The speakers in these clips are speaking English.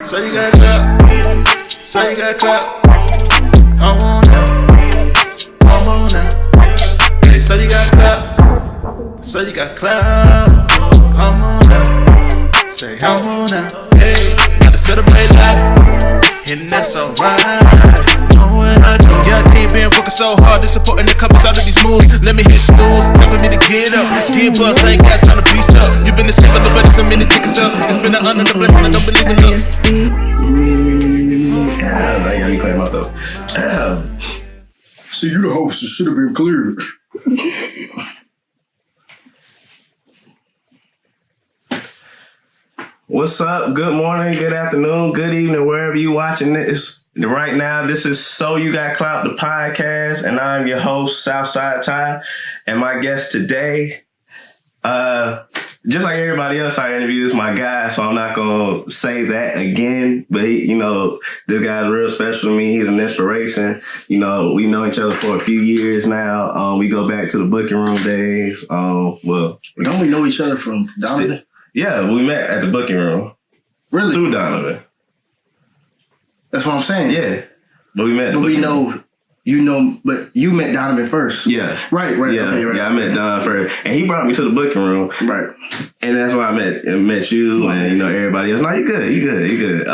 So you got clout, so you got clout. I'm on now. Hey, so you got clout, so you got clout. I'm on now. Say I'm on now. Hey, got to celebrate life, and that's alright. Know what I do. Yeah, I can't been working so hard, disappointing the couples out of these moves. Let me hit snooze, time for me to get up. Get bust, I ain't got time to be stuck. You been escaping, nobody so many tickets up. It's been an honor, the blessing, I don't believe in luck. I gotta clear my throat. See, you the host, it should have been cleared. What's up? Good morning, good afternoon, good evening, wherever you watching this. Right now, this is So You Got Clout, the podcast, and I'm your host, Southside Ty. And my guest today, just like everybody else I interview, is my guy, so I'm not going to say that again. But, this guy's real special to me. He's an inspiration. We know each other for a few years now. We go back to the booking room days. Don't we know each other from Donovan? Yeah, we met at the booking room. Really? Through Donovan. That's what I'm saying. Yeah. But we met. But we know, but you met Donovan first. Yeah. Right. Yeah, okay, right. Yeah, I met Don first. And he brought me to the booking room. Right. And that's why I met you and, everybody else. No, you good.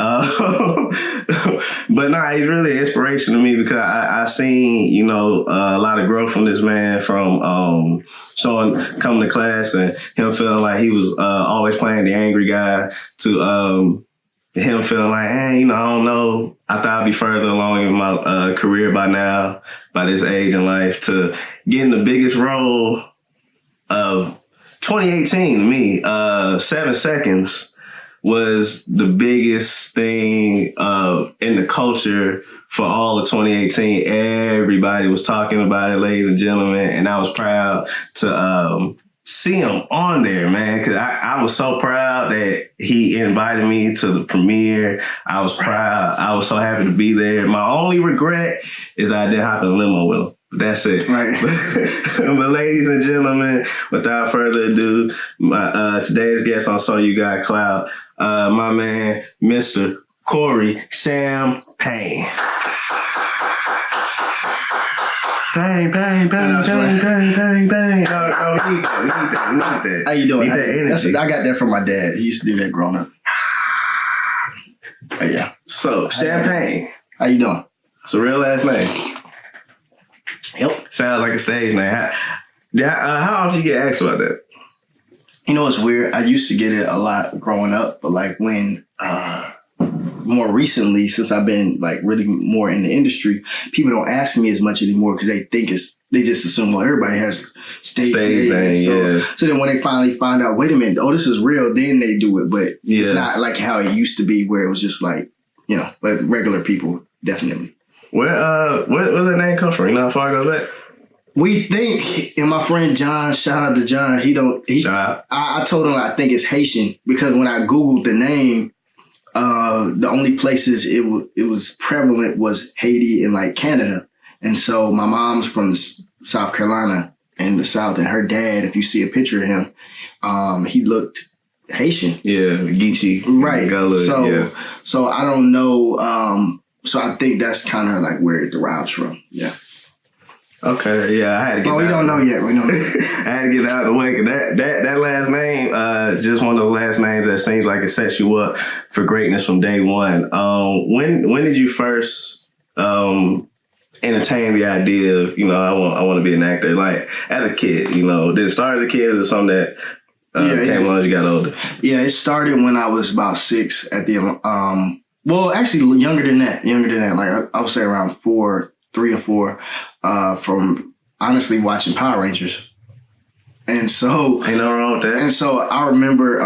But nah, he's really an inspiration to me because I seen, a lot of growth from this man from coming to class and him feeling like he was always playing the angry guy to him feeling like, hey, I don't know. I thought I'd be further along in my career by now, by this age in life, to getting the biggest role of 2018 to me. 7 Seconds was the biggest thing in the culture for all of 2018. Everybody was talking about it, ladies and gentlemen, and I was proud to see him on there, man, because I was so proud that he invited me to the premiere. I was proud. I was so happy to be there. My only regret is I didn't hop in a limo with him. That's it. Right. But ladies and gentlemen, without further ado, my today's guest on So You Got Clout, my man, Mr. Corey Champagne. Bang. Oh, need that. How you doing? Need that energy. I got that from my dad. He used to do that growing up. But yeah. So, Champagne. How you doing? It's a real last name. Yep. Sounds like a stage name. How often you get asked about that? It's weird. I used to get it a lot growing up, but like when more recently, since I've been like really more in the industry, people don't ask me as much anymore because they just assume, well, everybody has stage names. So then when they finally find out, wait a minute, oh, this is real, then they do it. But it's not like how it used to be where it was just like, but regular people, definitely. Where's that name come from? You know how far it goes back? We think, and my friend John, shout out to John, I told him I think it's Haitian because when I Googled the name, the only places it was prevalent was Haiti and like Canada. And so my mom's from South Carolina in the South, and her dad, if you see a picture of him, he looked Haitian. Yeah, Geechee. Right. So I don't know. So I think that's kind of like where it derives from. Yeah. Okay, yeah, I had to get. But we don't know yet. We don't know. I had to get out of the way because that last name, just one of those last names that seems like it sets you up for greatness from day one. When did you first entertain the idea of I want to be an actor? Like as a kid, did it start as a kid or something that came along as you got older? Yeah, it started when I was about 6 at the well, actually younger than that. Like I would say around 3 or 4. From honestly watching Power Rangers. And so ain't no wrong with that. And so I remember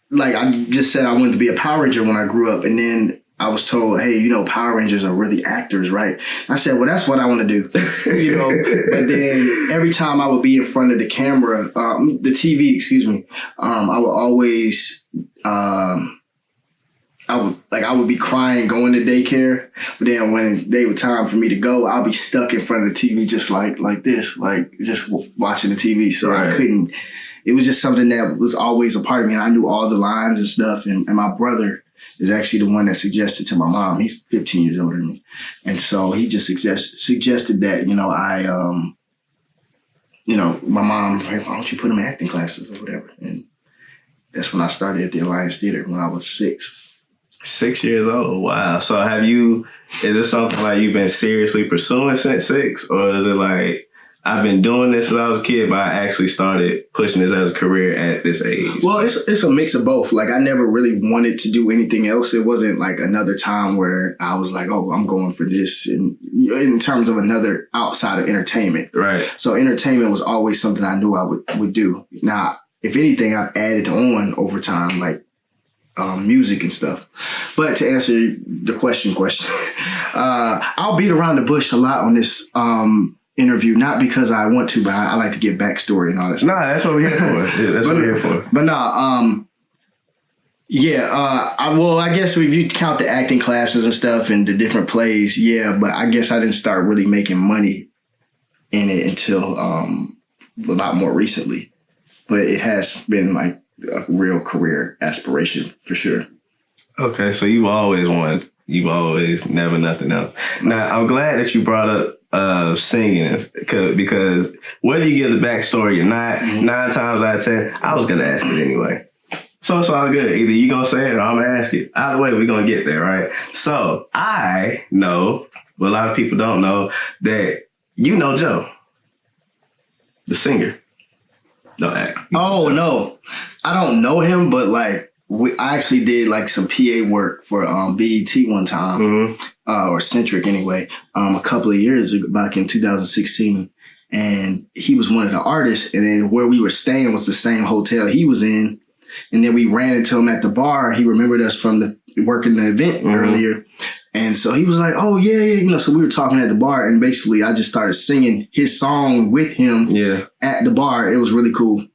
like I just said I wanted to be a Power Ranger when I grew up, and then I was told, hey, Power Rangers are really actors, right? I said, well, that's what I want to do. But then every time I would be in front of the camera, the TV, I would always I would be crying going to daycare, but then when they were time for me to go, I'll be stuck in front of the TV just like this, like just watching the TV. So right. I couldn't it was just something that was always a part of me. And I knew all the lines and stuff. And my brother is actually the one that suggested to my mom. He's 15 years older than me. And so he just suggested that, my mom, hey, why don't you put him in acting classes or whatever? And that's when I started at the Alliance Theater when I was 6. 6 years old. Wow. So is this something like you've been seriously pursuing since 6? Or is it like, I've been doing this since I was a kid, but I actually started pushing this as a career at this age? Well, it's a mix of both. Like, I never really wanted to do anything else. It wasn't like another time where I was like, oh, I'm going for this. And in terms of another outside of entertainment. Right. So entertainment was always something I knew I would do. Now, if anything, I've added on over time, like music and stuff. But to answer the question, I'll beat around the bush a lot on this interview, not because I want to, but I like to get backstory and all that stuff. Nah, that's what we're here for. That's what we're here for. But I guess if you count the acting classes and stuff and the different plays, yeah, but I guess I didn't start really making money in it until a lot more recently. But it has been like a real career aspiration for sure. Okay, so you've always never nothing else. Now, I'm glad that you brought up singing because whether you give the backstory or not, 9 times out of 10, I was gonna ask it anyway. So it's all good. Either you gonna say it or I'm gonna ask it. Either way, we're gonna get there, right? So I know, but a lot of people don't know that you know Joe, the singer. Don't act. Oh no, I don't know him, but like I actually did like some PA work for BET one time, or Centric anyway, a couple of years ago, back in 2016. And he was one of the artists. And then where we were staying was the same hotel he was in. And then we ran into him at the bar. He remembered us from working the event earlier. And so he was like, oh, yeah. So we were talking at the bar. And basically, I just started singing his song with him at the bar. It was really cool.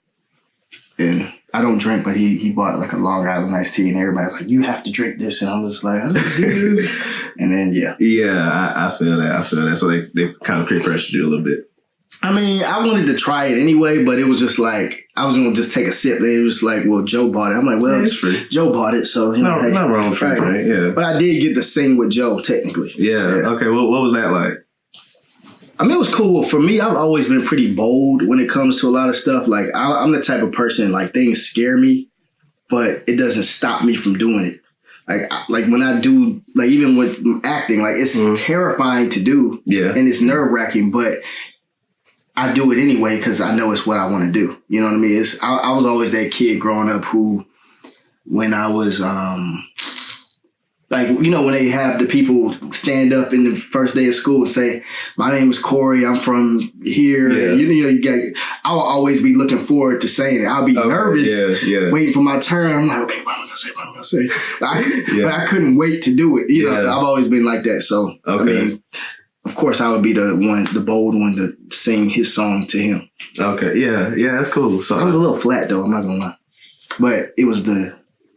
And I don't drink, but he bought like a Long Island iced tea, and everybody's like, you have to drink this. And I'm just like, and then, yeah. Yeah, I feel that. So they kind of peer pressured you a little bit. I mean, I wanted to try it anyway, but it was just like, I was going to just take a sip. And it was like, well, Joe bought it. I'm like, well, it's free. Joe bought it. So, not wrong with free, right? Yeah. But I did get to sing with Joe, technically. Yeah. Okay. What was that like? I mean, it was cool. For me, I've always been pretty bold when it comes to a lot of stuff. Like, I'm the type of person, like, things scare me, but it doesn't stop me from doing it. Like when I do, like, even with acting, like, it's terrifying to do. Yeah. And it's nerve-wracking, but I do it anyway because I know it's what I want to do. You know what I mean? I was always that kid growing up who, when I was, when they have the people stand up in the first day of school and say, my name is Corey, I'm from here. Yeah. I will always be looking forward to saying it. I'll be nervous, waiting for my turn. I'm like, okay, what am I going to say? But I couldn't wait to do it. I've always been like that. So, I mean, of course, I would be the bold one to sing his song to him. Okay, yeah, that's cool. So I was a little flat, though, I'm not going to lie. But it was the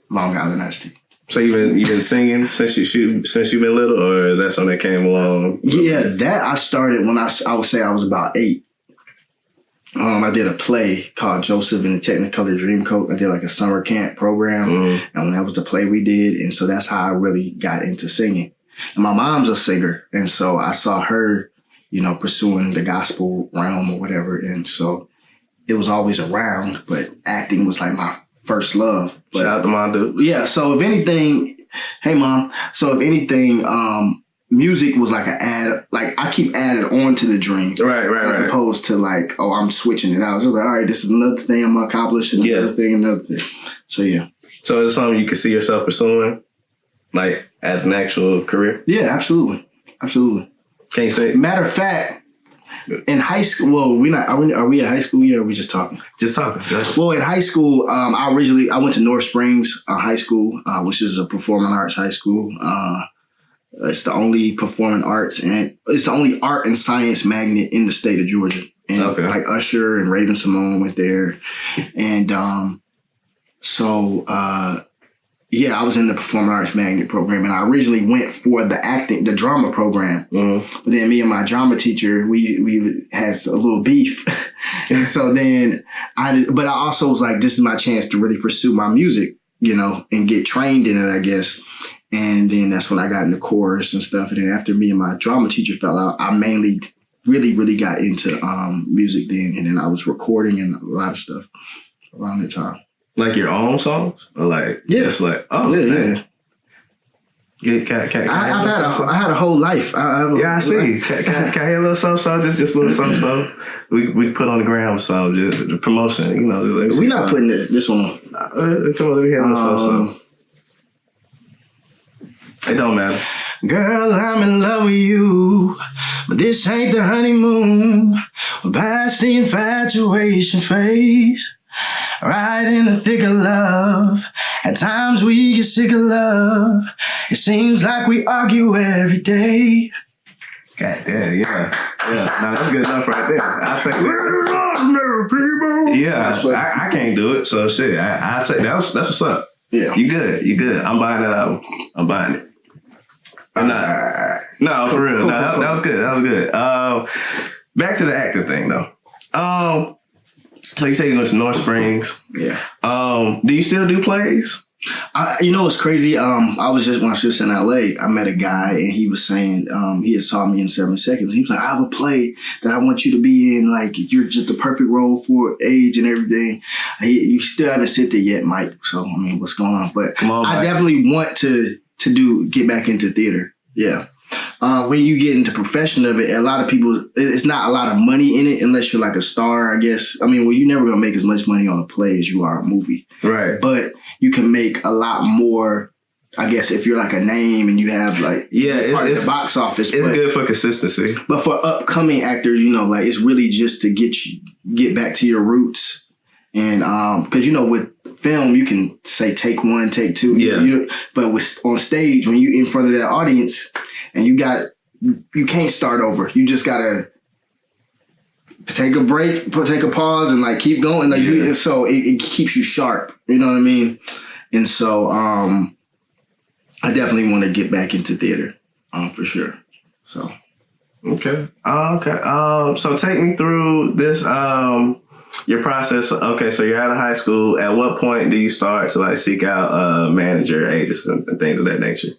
Long Island iced tea. So you been singing since you've been little, or is that something that came along? Yeah, that I started when I would say I was about 8. I did a play called Joseph and the Technicolor Dreamcoat. I did like a summer camp program, and that was the play we did, and so that's how I really got into singing. And my mom's a singer, and so I saw her, pursuing the gospel realm or whatever, and so it was always around, but acting was like my first love. But, shout out to Mom, dude. Yeah, so if anything, hey Mom. So if anything, music was like an add. Like I keep adding on to the dream, right. As opposed to like, oh, I'm switching it out. So like, all right, this is another thing I'm accomplishing. Another thing. So yeah. So it's something you can see yourself pursuing, like as an actual career. Yeah, absolutely. Can't you say? Matter of fact. In high school, well, are we at high school yet, or are we just talking? Just talking. Well, in high school, I went to North Springs High School, which is a performing arts high school. It's the only performing arts and it's the only art and science magnet in the state of Georgia. And like Usher and Raven Simone went there. And I was in the performing arts magnet program, and I originally went for the drama program. But then me and my drama teacher, we had a little beef. And so then but I also was like, this is my chance to really pursue my music, and get trained in it, I guess. And then that's when I got into chorus and stuff. And then after me and my drama teacher fell out, I mainly really, really got into music then. And then I was recording and a lot of stuff around the time. Like your own songs? Or like, yeah. Man. I had a whole life. I see. Can I hear a little something? Just a little something. We put on the gram, so just the promotion. We're not putting this one on. Come on, let me hear a little something. It don't matter. Girl, I'm in love with you, but this ain't the honeymoon. We're past the infatuation phase. Right in the thick of love. At times we get sick of love. It seems like we argue every day. God damn, yeah. Now that's good enough right there. I'll take that. Yeah, I can't do it, so shit. I'll take that. That's what's up. Yeah. You good. I'm buying that album. I'm buying it. No, for real. No, that was good. Back to the acting thing though. So you say you went to North Springs. Yeah. Do you still do plays? It's crazy. When I was just in LA, I met a guy and he was saying, he had saw me in 7 Seconds. He was like, I have a play that I want you to be in. Like, you're just the perfect role for age and everything. You still haven't sit there yet, Mike. So, I mean, what's going on? But come on, I definitely want to get back into theater. Yeah. When you get into profession of it, a lot of people, it's not a lot of money in it unless you're like a star, I guess. I mean, you're never going to make as much money on a play as you are a movie. Right. But you can make a lot more, I guess, if you're like a name and you have like it's the box office. It's good for consistency. But for upcoming actors, like it's really just to get back to your roots. And because with film you can say take 1, take 2. But on stage, when you're in front of that audience and you can't start over. You just gotta take a break, take a pause, and like keep going. And so it keeps you sharp. You know what I mean? And so I definitely want to get back into theater for sure. So okay. So take me through this. Your process. Okay, so you're out of high school. At what point do you start to like seek out manager, agents, and things of that nature?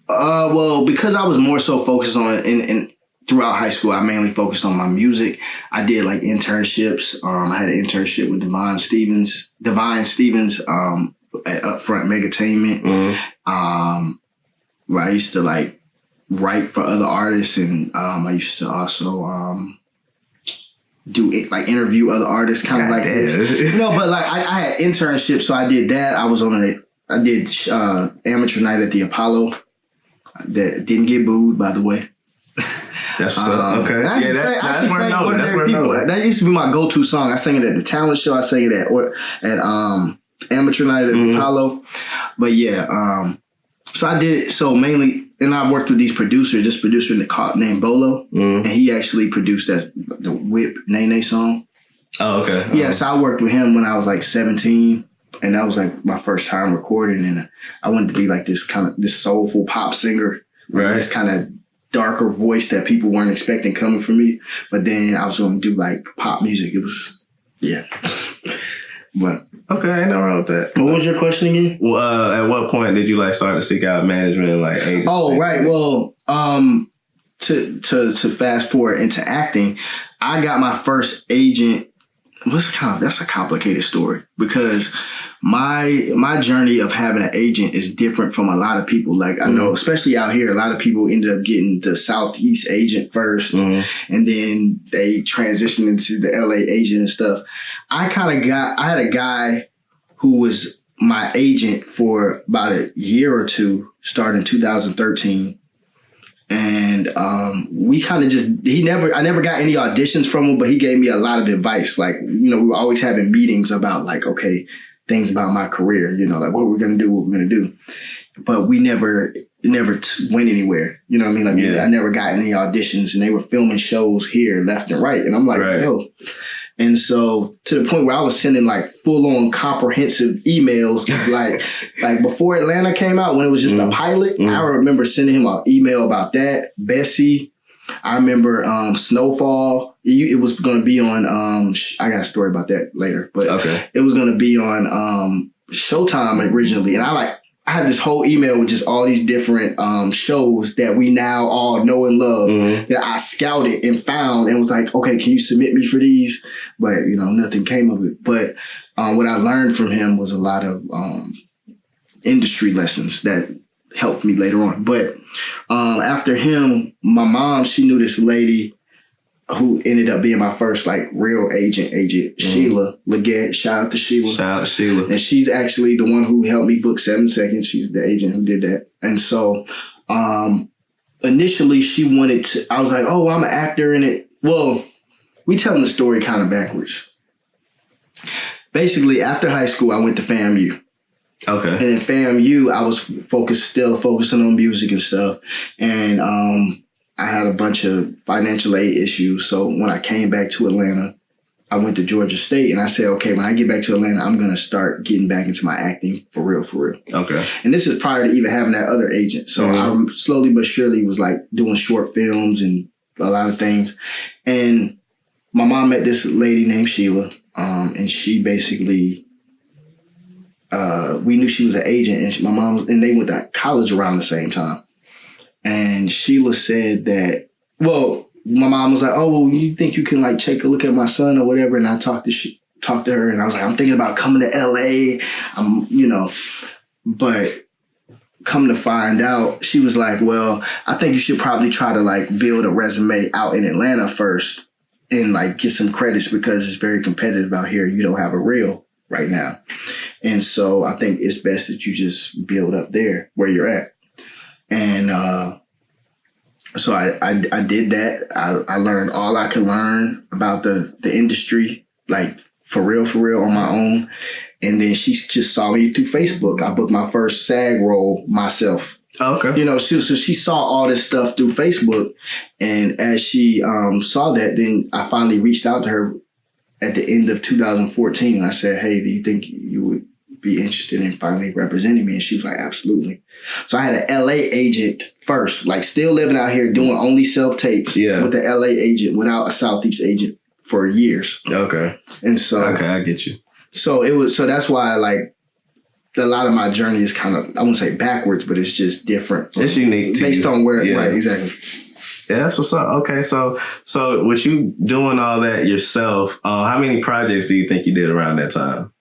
Well, because I was more so focused on and throughout high school, I mainly focused on my music. I did like internships. I had an internship with Divine Stevens at Upfront Megatainment. Where I used to like write for other artists, and I used to also do it, like interview other artists, kind of like this. But like I had internships, so I did that. I did amateur night at the Apollo. That didn't get booed, by the way. That's what's up. Okay. That's where I know. That used to be my go-to song. I sang it at the talent show. I sang it at amateur night at the Apollo. But yeah, so I did it. So mainly, and I worked with these producers. This producer named Bolo, and he actually produced the Whip Nene song. Oh, okay. Yeah, so I worked with him when I was like 17. And that was like my first time recording, and I wanted to be like this soulful pop singer, right? This kind of darker voice that people weren't expecting coming from me. But then I was going to do like pop music. It was, But okay, ain't no wrong with that. What was your question again? Well, at what point did you like start to seek out management and like agents? Oh, right. Well, to fast forward into acting, I got my first agent. That's a complicated story because my journey of having an agent is different from a lot of people. Like I know, especially out here, a lot of people ended up getting the Southeast agent first, and then they transitioned into the LA agent and stuff. I had a guy who was my agent for about a year or two, starting in 2013. And we kind of I never got any auditions from him, but he gave me a lot of advice. Like, we were always having meetings about like, okay, things about my career, like what we're going to do. But we never went anywhere. You know what I mean? Like I never got any auditions, and they were filming shows here left and right. And I'm like, yo. And so to the point where I was sending like full on comprehensive emails, like before Atlanta came out, when it was just a pilot, I remember sending him an email about that. Bessie, I remember Snowfall. It was going to be on. I got a story about that later, but it was going to be on Showtime originally, and I had this whole email with just all these different shows that we now all know and love that I scouted and found and was like, okay, can you submit me for these? But nothing came of it. But what I learned from him was a lot of industry lessons that helped me later on. But after him, my mom, she knew this lady who ended up being my first real agent, Sheila Leggett. Shout out to Sheila. And she's actually the one who helped me book 7 Seconds. She's the agent who did that. And so initially she wanted to, I was like, oh, I'm an actor in it. Well, we telling the story kind of backwards. Basically, after high school, I went to FAMU. Okay. And in FAMU, I was focusing on music and stuff. And I had a bunch of financial aid issues. So when I came back to Atlanta, I went to Georgia State and I said, okay, when I get back to Atlanta, I'm going to start getting back into my acting for real. Okay. And this is prior to even having that other agent. So I slowly but surely was doing short films and a lot of things. And my mom met this lady named Sheila. And she basically, we knew she was an agent and my mom, and they went to college around the same time. And Sheila said that, well, my mom was like, oh, well, you think you can take a look at my son or whatever? And I talked to her and I was like, I'm thinking about coming to LA. But come to find out, she was like, well, I think you should probably try to build a resume out in Atlanta first and get some credits because it's very competitive out here. You don't have a reel right now. And so I think it's best that you just build up there where you're at. And so I did that. I learned all I could learn about the industry, for real on my own. And then she just saw me through Facebook. I booked my first SAG role myself. Oh, okay. So she saw all this stuff through Facebook. And as she saw that, then I finally reached out to her at the end of 2014. And I said, hey, do you think you would be interested in finally representing me? And she was like, absolutely. So I had an LA agent first, still living out here doing only self-tapes with the LA agent without a Southeast agent for years. Okay. And so. Okay, I get you. So that's why a lot of my journey is kind of, I wouldn't say backwards, but it's just different. It's unique based on where, right, exactly. Yeah, that's what's up. Okay, so with you doing all that yourself, how many projects do you think you did around that time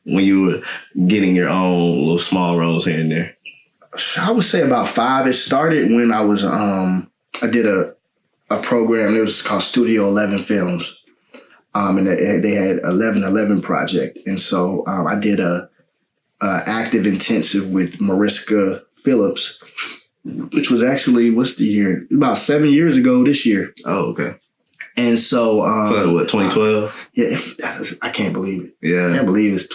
when you were getting your own little small roles here and there? I would say about 5. It started when I was, I did a program. It was called Studio 11 Films. And they had 1111 Project. And so I did a active intensive with Mariska Phillips, which was actually, what's the year? About 7 years ago this year. Oh, okay. And so... so what, 2012? Yeah, I can't believe it. Yeah. I can't believe it's...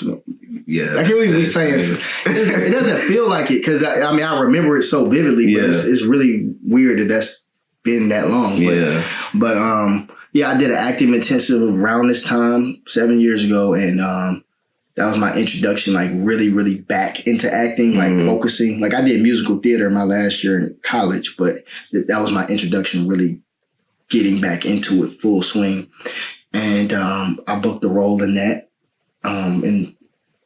Yeah. I can't believe we're saying it doesn't feel like it because, I remember it so vividly, but it's really weird that's been that long. But I did an active intensive around this time, 7 years ago, and that was my introduction, really, really back into acting, focusing. I did musical theater my last year in college, but that was my introduction, really getting back into it full swing. And I booked a role in that, in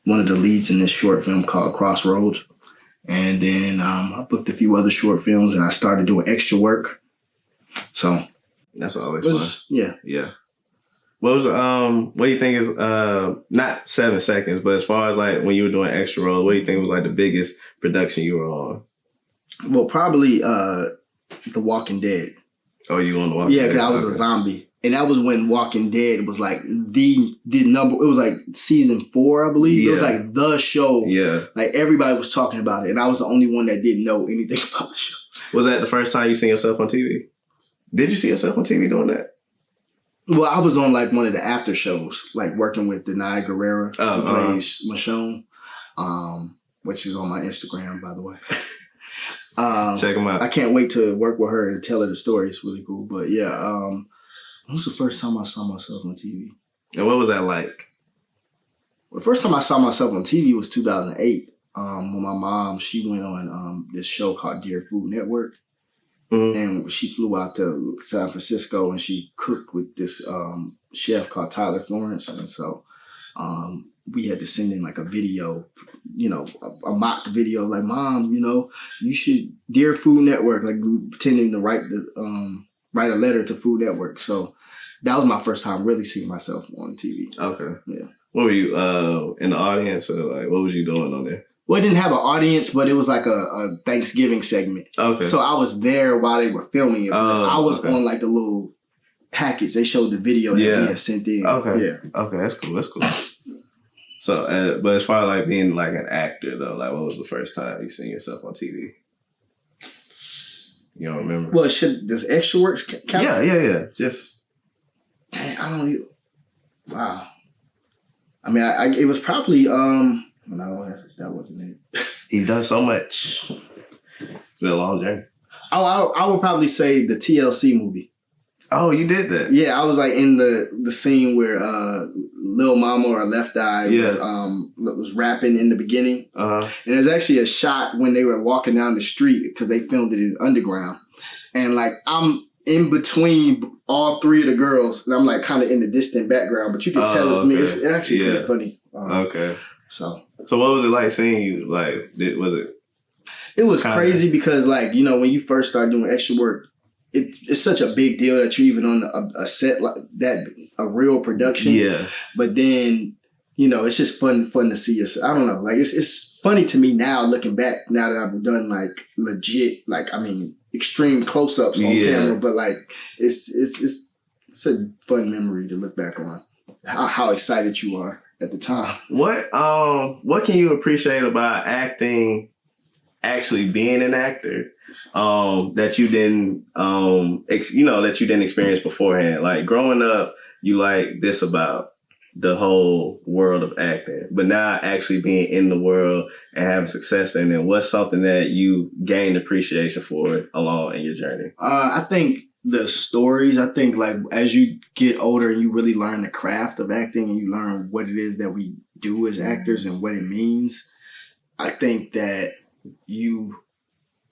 one of the leads in this short film called Crossroads. And then I booked a few other short films, and I started doing extra work. So that's always fun. Yeah. Yeah. What was what do you think is not 7 Seconds, but as far as when you were doing extra roles, what do you think was the biggest production you were on? Well, probably The Walking Dead. Oh, you on The Walking Dead? Yeah, because I was a zombie. And that was when Walking Dead was the number. It was season 4, I believe. Yeah. It was the show. Yeah. Everybody was talking about it. And I was the only one that didn't know anything about the show. Was that the first time you seen yourself on TV? Did you see yourself on TV doing that? Well, I was on one of the after shows, working with Denai Guerrera, who plays Michonne, which is on my Instagram, by the way. Check them out. I can't wait to work with her and tell her the story. It's really cool. But yeah, when was the first time I saw myself on TV? And what was that like? Well, the first time I saw myself on TV was 2008. When my mom, she went on this show called Dear Food Network. and she flew out to San Francisco and she cooked with this chef called Tyler Florence, and so we had to send in like a video, a mock video, like, Mom, you should, dear Food Network, like pretending to write a letter to Food Network. So that was my first time really seeing myself on TV. Okay. Yeah. What were you in the audience, or like what was you doing on there? Well, it didn't have an audience, but it was like a Thanksgiving segment. Okay. So I was there while they were filming it. I was on like the little package. They showed the video that we had sent in. Okay. Yeah. Okay, that's cool. So, but as far as like being like an actor though, like what was the first time you seen yourself on TV? You don't remember? Well, does extra work count? Yeah. Just. I don't even. Wow. I mean, it was probably no, that wasn't it. He's done so much. It's been a long journey. Oh, I would probably say the TLC movie. Oh, you did that? Yeah, I was like in the scene where Lil Mama or Left Eye was rapping in the beginning. And there's actually a shot when they were walking down the street because they filmed it in underground. And like I'm in between all three of the girls, and I'm like kind of in the distant background, but you can tell it's me. It's actually pretty funny. Okay. So what was it like seeing you? Like, was it? It was crazy because, like, when you first start doing extra work, it's such a big deal that you're even on a set like that, a real production. Yeah. But then, it's just fun to see us. I don't know. Like, it's funny to me now looking back. Now that I've done like legit, like, I mean, extreme close-ups on camera, but like, it's a fun memory to look back on. How excited you are at the time. What can you appreciate about acting, actually being an actor, that you didn't that you didn't experience beforehand? Like growing up, you like this about the whole world of acting, but now actually being in the world and having success in it, what's something that you gained appreciation for along in your journey? I think the stories, like as you get older and you really learn the craft of acting and you learn what it is that we do as actors and what it means, I think that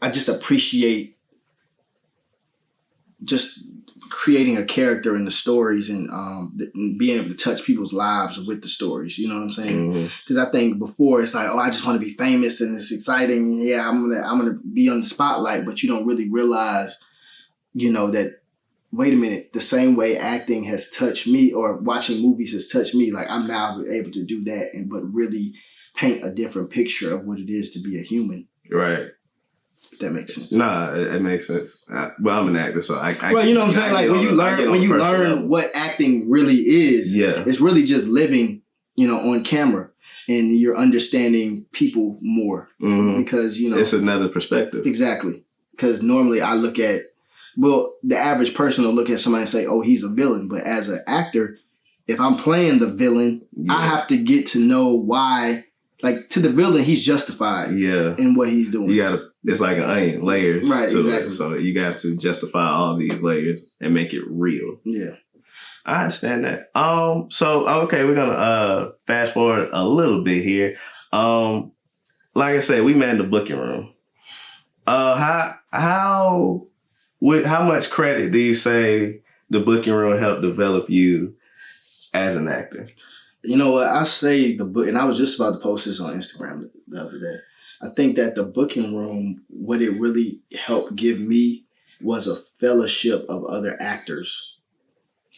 I just appreciate just creating a character in the stories and being able to touch people's lives with the stories. You know what I'm saying? Because I think before it's like, I just want to be famous and it's exciting. Yeah, I'm gonna be on the spotlight, but you don't really realize, that, wait a minute, the same way acting has touched me or watching movies has touched me, like I'm now able to do that but really paint a different picture of what it is to be a human. Right. If that makes sense. Nah, it makes sense. I'm an actor, so I well, you know what I'm saying? Like when you learn what acting really is, it's really just living, on camera. And you're understanding people more because, it's another perspective. Exactly. Because normally I look at, the average person will look at somebody and say, oh, he's a villain. But as an actor, if I'm playing the villain, I have to get to know why, like to the villain, he's justified in what he's doing. It's like an onion, layers. Right, exactly. So you got to justify all these layers and make it real. Yeah. I understand that. So, okay, we're going to fast forward a little bit here. Like I said, we met in the booking room. How much credit do you say the booking room helped develop you as an actor? You know what? I say the book, and I was just about to post this on Instagram the other day. I think that the booking room, what it really helped give me was a fellowship of other actors.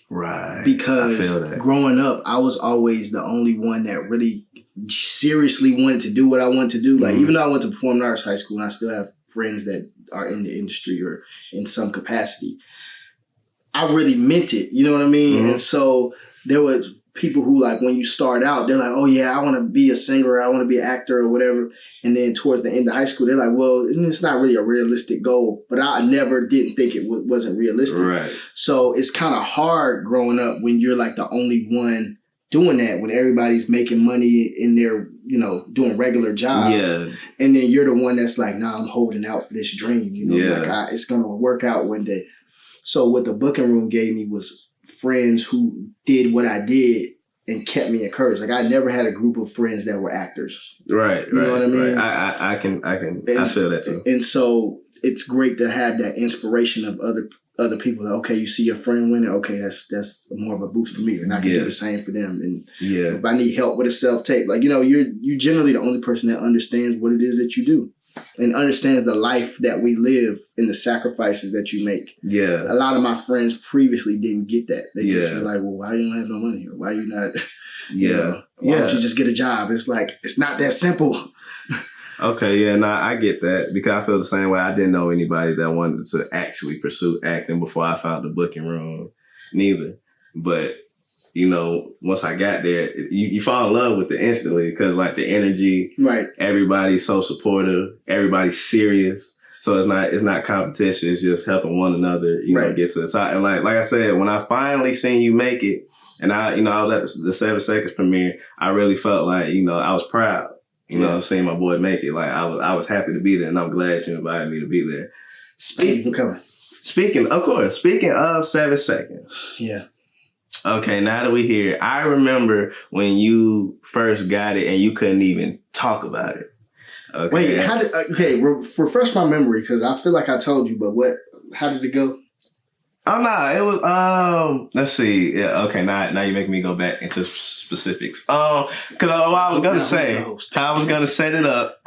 Right. Because growing up, I was always the only one that really seriously wanted to do what I wanted to do. Like, even though I went to performing arts high school and I still have friends that are in the industry or in some capacity, I really meant it. You know what I mean? And so there was people who, like, when you start out, they're like, oh yeah, I want to be a singer, I want to be an actor or whatever. And then towards the end of high school, they're like, well, it's not really a realistic goal. But I never didn't think it wasn't realistic. Right. So it's kind of hard growing up when you're like the only one doing that, when everybody's making money in their, doing regular jobs. Yeah. And then you're the one that's like, nah, I'm holding out for this dream. Like it's going to work out one day. So what the booking room gave me was friends who did what I did and kept me encouraged. Like I never had a group of friends that were actors. Right. You know what I mean? Right. I feel that too. And so it's great to have that inspiration of other people. That, okay, you see your friend winning. Okay, that's more of a boost for me, and I can do the same for them. And if I need help with a self-tape, like, you're generally the only person that understands what it is that you do and understands the life that we live and the sacrifices that you make. Yeah. A lot of my friends previously didn't get that. They just were like, well, why you don't have no money? Or why you not? Why don't you just get a job? It's like, it's not that simple. Okay, yeah, no, I get that because I feel the same way. I didn't know anybody that wanted to actually pursue acting before I found the booking room, neither. But, once I got there, you fall in love with it instantly because, like, the energy, right? Everybody's so supportive, everybody's serious. So it's not competition, it's just helping one another, get to the top. And like I said, when I finally seen you make it, and I was at the 7 Seconds premiere, I really felt like, I was proud. Seeing my boy make it, like I was happy to be there, and I'm glad you invited me to be there. Thank you for coming. Speaking of 7 Seconds. Yeah. Okay, now that we're here, I remember when you first got it and you couldn't even talk about it. Okay. Wait, refresh my memory because I feel like I told you, but how did it go? Oh no, it was let's see. Yeah, okay, now you make me go back into specifics. Because I was gonna say how I was gonna set it up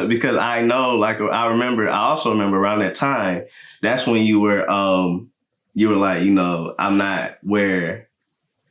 because I know, like I also remember around that time, that's when you were like, I'm not where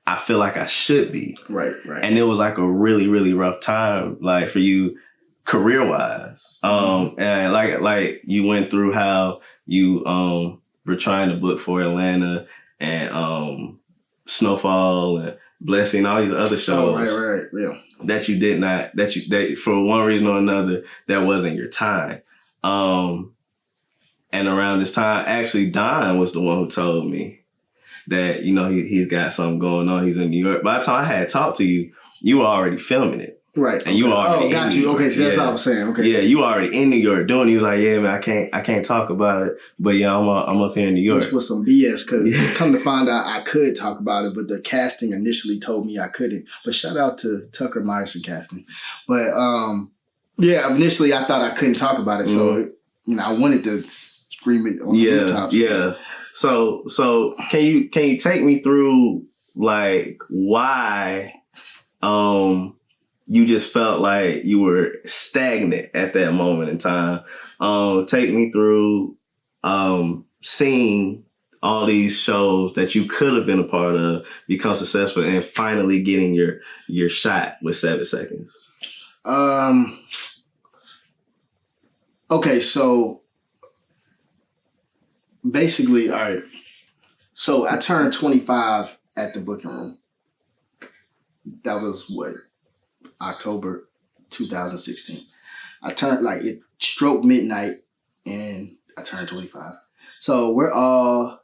I feel like I should be. Right. And it was like a really, really rough time, like for you career-wise. And like you went through how you we're trying to book for Atlanta and Snowfall and Blessing, all these other shows. Oh, right, yeah. That you did not, that for one reason or another, that wasn't your time. And around this time, actually, Don was the one who told me that, he's got something going on. He's in New York. By the time I had talked to you, you were already filming it. Right. And you already. Oh, got you. Okay, so that's what I was saying. Okay. Yeah, you already in New York doing it. He was like, yeah, man, I can't talk about it. But yeah, I'm up here in New York. Which was some BS because come to find out I could talk about it, but the casting initially told me I couldn't. But shout out to Tucker Myerson casting. But initially I thought I couldn't talk about it. So, I wanted to scream it on the rooftops. Yeah. So can you take me through like why you just felt like you were stagnant at that moment in time? Take me through seeing all these shows that you could have been a part of become successful and finally getting your shot with 7 Seconds. Okay, so basically, all right. So I turned 25 at the booking room. That was October 2016. I turned, like, it stroked midnight and I turned 25. So we're all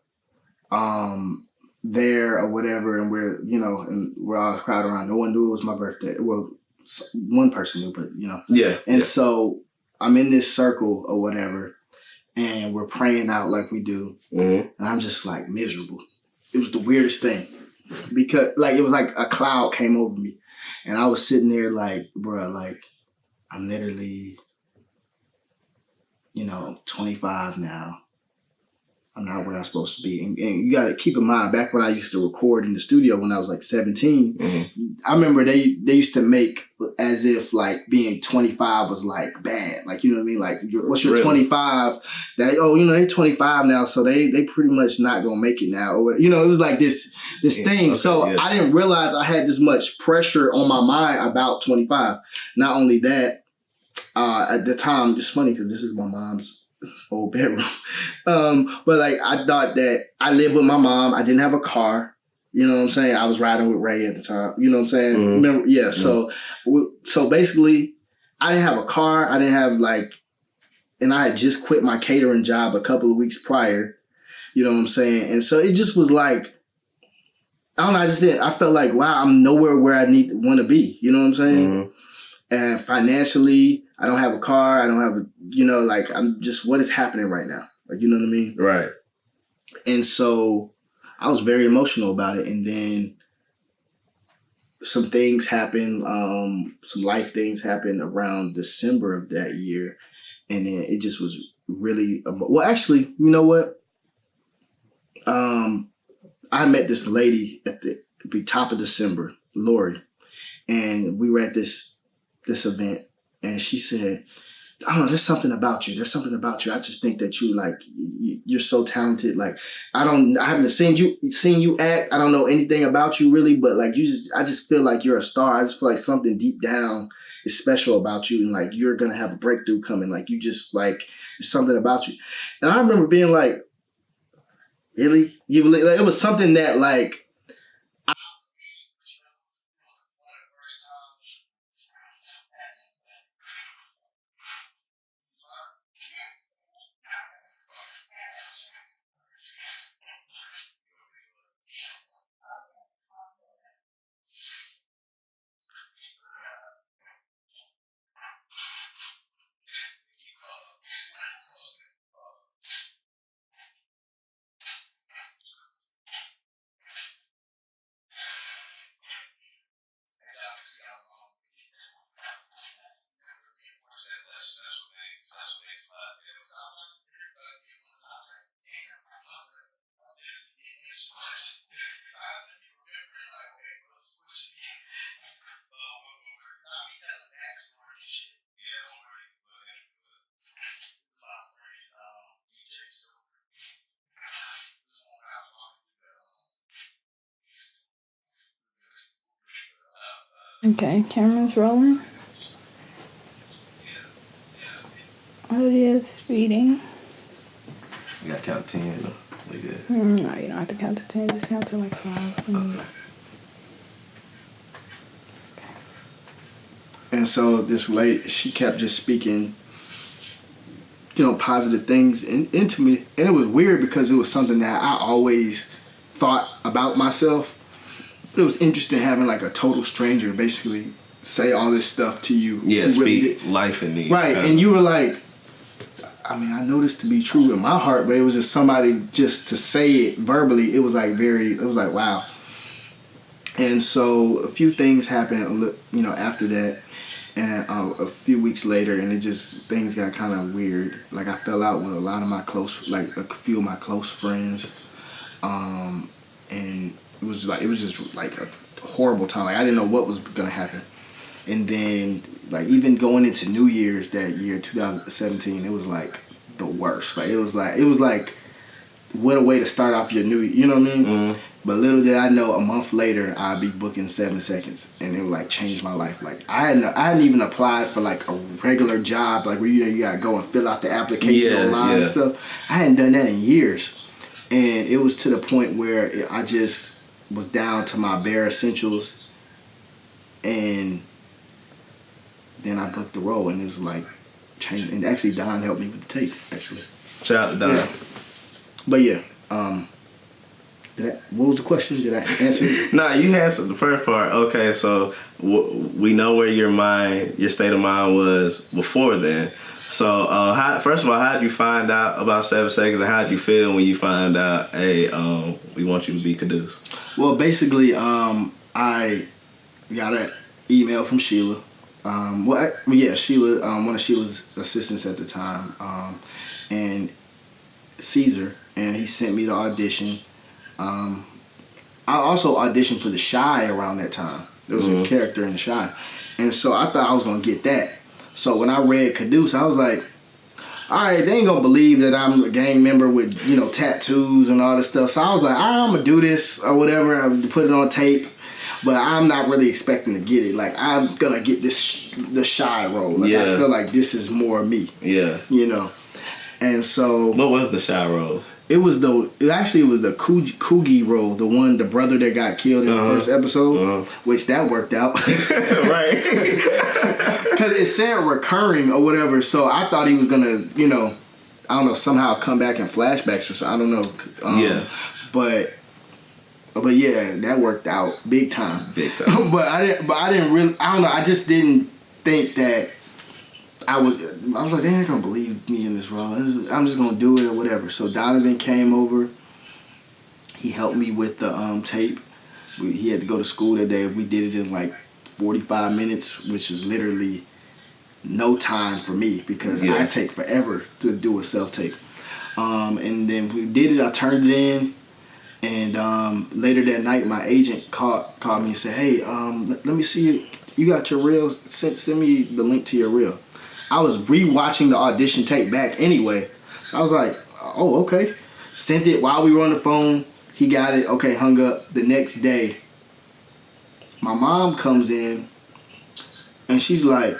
there or whatever, and we're all crowded around. No one knew it was my birthday. Well, one person knew, but Yeah. And so I'm in this circle or whatever, and we're praying out like we do, and I'm just like miserable. It was the weirdest thing because like it was like a cloud came over me. And I was sitting there like, bro, like, I'm literally, 25 now. I'm not where I'm supposed to be. And you got to keep in mind, back when I used to record in the studio when I was like 17, I remember they used to make as if like being 25 was like bad. Like, you know what I mean? Like, what's your 25? That, they're 25 now, so they pretty much not going to make it now. Or, it was like this thing. Okay, so I didn't realize I had this much pressure on my mind about 25. Not only that, at the time, it's funny because this is my mom's old bedroom. But like I thought that I lived with my mom. I didn't have a car. You know what I'm saying? I was riding with Ray at the time. You know what I'm saying? Remember? Yeah. So basically, I didn't have a car. I didn't have and I had just quit my catering job a couple of weeks prior. You know what I'm saying? And so it just was like, I don't know. I felt like, wow, I'm nowhere where I want to be. You know what I'm saying? And financially, I don't have a car. I don't have I'm just, what is happening right now? Like, you know what I mean? Right. And so I was very emotional about it. And then some things happened, some life things happened around December of that year. And then it just was really. Well, actually, you know what? I met this lady at the top of December, Lori, and we were at this event, and she said, "I don't know, there's something about you. There's something about you. I just think that you like you're so talented. Like I haven't seen you act. I don't know anything about you really, but like I just feel like you're a star. I just feel like something deep down is special about you, and like you're gonna have a breakthrough coming. Like you just like it's something about you." And I remember being like, "Really? You believe?" Like, it was something that like. Okay, camera's rolling. Audio speeding. You got to count 10. We good. No, you don't have to count to 10. Just count to like 5. And so this lady, she kept just speaking, positive things into me. And it was weird because it was something that I always thought about myself. But it was interesting having like a total stranger basically say all this stuff to you. Yeah, speak life in me. Right. And you were like, I mean, I know this to be true in my heart, but it was just somebody just to say it verbally. It was like wow. And so a few things happened, after that. And a few weeks later, and things got kind of weird. Like I fell out with a lot of my a few of my close friends, and it was just like a horrible time. Like I didn't know what was gonna happen. And then like even going into New Year's that year, 2017, it was like the worst. Like it was like what a way to start off your new year. You know what I mean? Mm-hmm. But little did I know, a month later, I'd be booking 7 seconds, and it would like change my life. Like I hadn't even applied for like a regular job, like where you gotta go and fill out the application online and stuff. I hadn't done that in years, and it was to the point where I just was down to my bare essentials, and then I booked the role, and it was like changed. And actually, Don helped me with the tape. Actually, shout out to Don. Yeah. But yeah. What was the question? Did I answer it? Nah, you answered the first part. Okay, so we know where your state of mind was before then. So, first of all, how did you find out about 7 seconds, and how did you feel when you find out, hey, we want you to be Caduce? Well, basically, I got an email from Sheila. Sheila, one of Sheila's assistants at the time, and Caesar, and he sent me the audition. I also auditioned for The Shy around that time. There was a character in The Shy. And so I thought I was going to get that. So when I read Caduce, I was like, all right, they ain't going to believe that I'm a gang member with, tattoos and all this stuff. So I was like, all right, I'm going to do this or whatever. I'm put it on tape. But I'm not really expecting to get it. Like, I'm going to get the Shy role. Like, I feel like this is more me. Yeah. And so... What was the Shy role? It was the Coogie role, the brother that got killed in the first episode, which that worked out. Right. Because it said recurring or whatever, so I thought he was going to, I don't know, somehow come back in flashbacks or something. I don't know. But yeah, that worked out big time. Big time. But I didn't really, I don't know, I just didn't think that I was like, they ain't gonna believe me in this role. I'm just gonna do it or whatever. So Donovan came over. He helped me with the tape. He had to go to school that day. We did it in like 45 minutes, which is literally no time for me because I take forever to do a self-tape. And then we did it. I turned it in. And later that night, my agent called me and said, hey, let me see you got your reel. Send me the link to your reel. I was rewatching the audition tape back anyway. I was like, oh, okay. Sent it while we were on the phone. He got it. Okay, hung up. The next day, my mom comes in and she's like,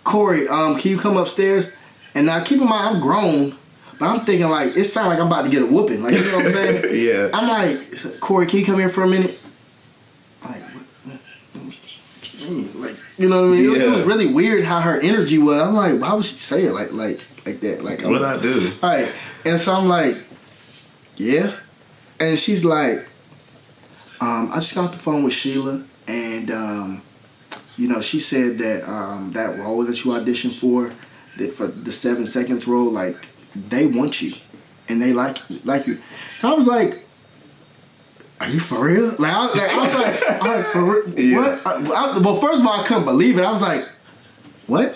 Corey, can you come upstairs? And now keep in mind, I'm grown, but I'm thinking like, it sounds like I'm about to get a whooping. Like, you know what I'm saying? Yeah. I'm like, Corey, can you come here for a minute? I'm like, like, you know what I mean? Yeah. It was really weird how her energy was. I'm like, why would she say it like that? Like, what I do? All right. And so I'm like, yeah. And she's like, I just got off the phone with Sheila, and she said that that role that you auditioned for the 7 seconds role, like, they want you, and they like you. And I was like, are you for real? Like, I was like, all right, for real? Yeah. What? Well, first of all, I couldn't believe it. I was like, what?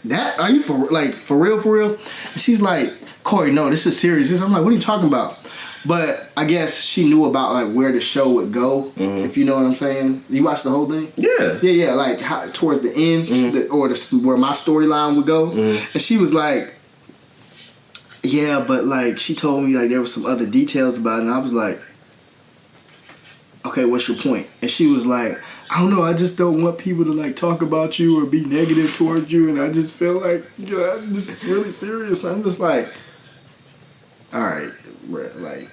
That? Are you for real? For real? And she's like, Corey, no, this is serious. I'm like, what are you talking about? But I guess she knew about like where the show would go, if you know what I'm saying. You watched the whole thing? Yeah. Yeah, like how, towards the end, where my storyline would go. And she was like, yeah, but like she told me like there was some other details about it, and I was like, okay, what's your point? And she was like, I don't know, I just don't want people to like talk about you or be negative towards you, and I just feel like, this is really serious. And I'm just like, all right, like,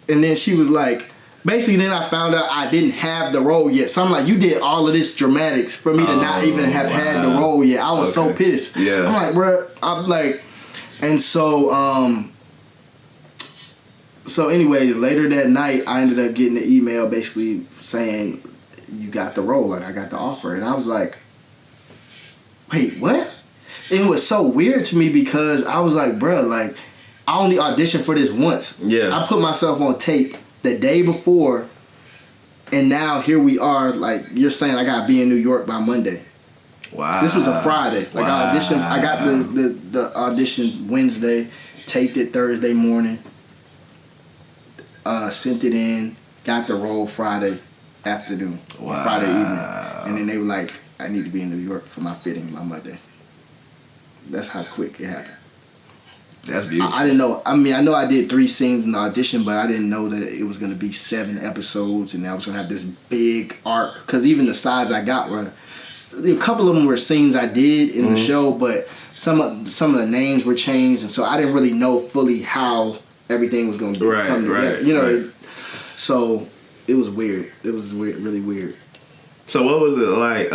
and then she was like, basically then I found out I didn't have the role yet. So I'm like, you did all of this dramatics for me to not even have had the role yet. I was so pissed. Yeah. I'm like, bro, I'm like, and so, so anyway, later that night, I ended up getting an email basically saying, you got the role, like I got the offer. And I was like, wait, what? And it was so weird to me because I was like, bro, like, I only auditioned for this once. Yeah. I put myself on tape the day before, and now here we are, like, you're saying I gotta be in New York by Monday. Wow. This was a Friday. Like, wow. I got the audition Wednesday, taped it Thursday morning, sent it in, got the role Friday afternoon, wow. Friday evening. And then they were like, I need to be in New York for my fitting my Monday. That's how quick it happened. That's beautiful. I didn't know. I mean, I know I did 3 scenes in the audition, but I didn't know that it was going to be 7 episodes and I was going to have this big arc. Because even the sides I got were, a couple of them were scenes I did in the show, but some of the names were changed, and so I didn't really know fully how everything was going to come together. You know, so it was weird. It was weird, really weird. So what was it like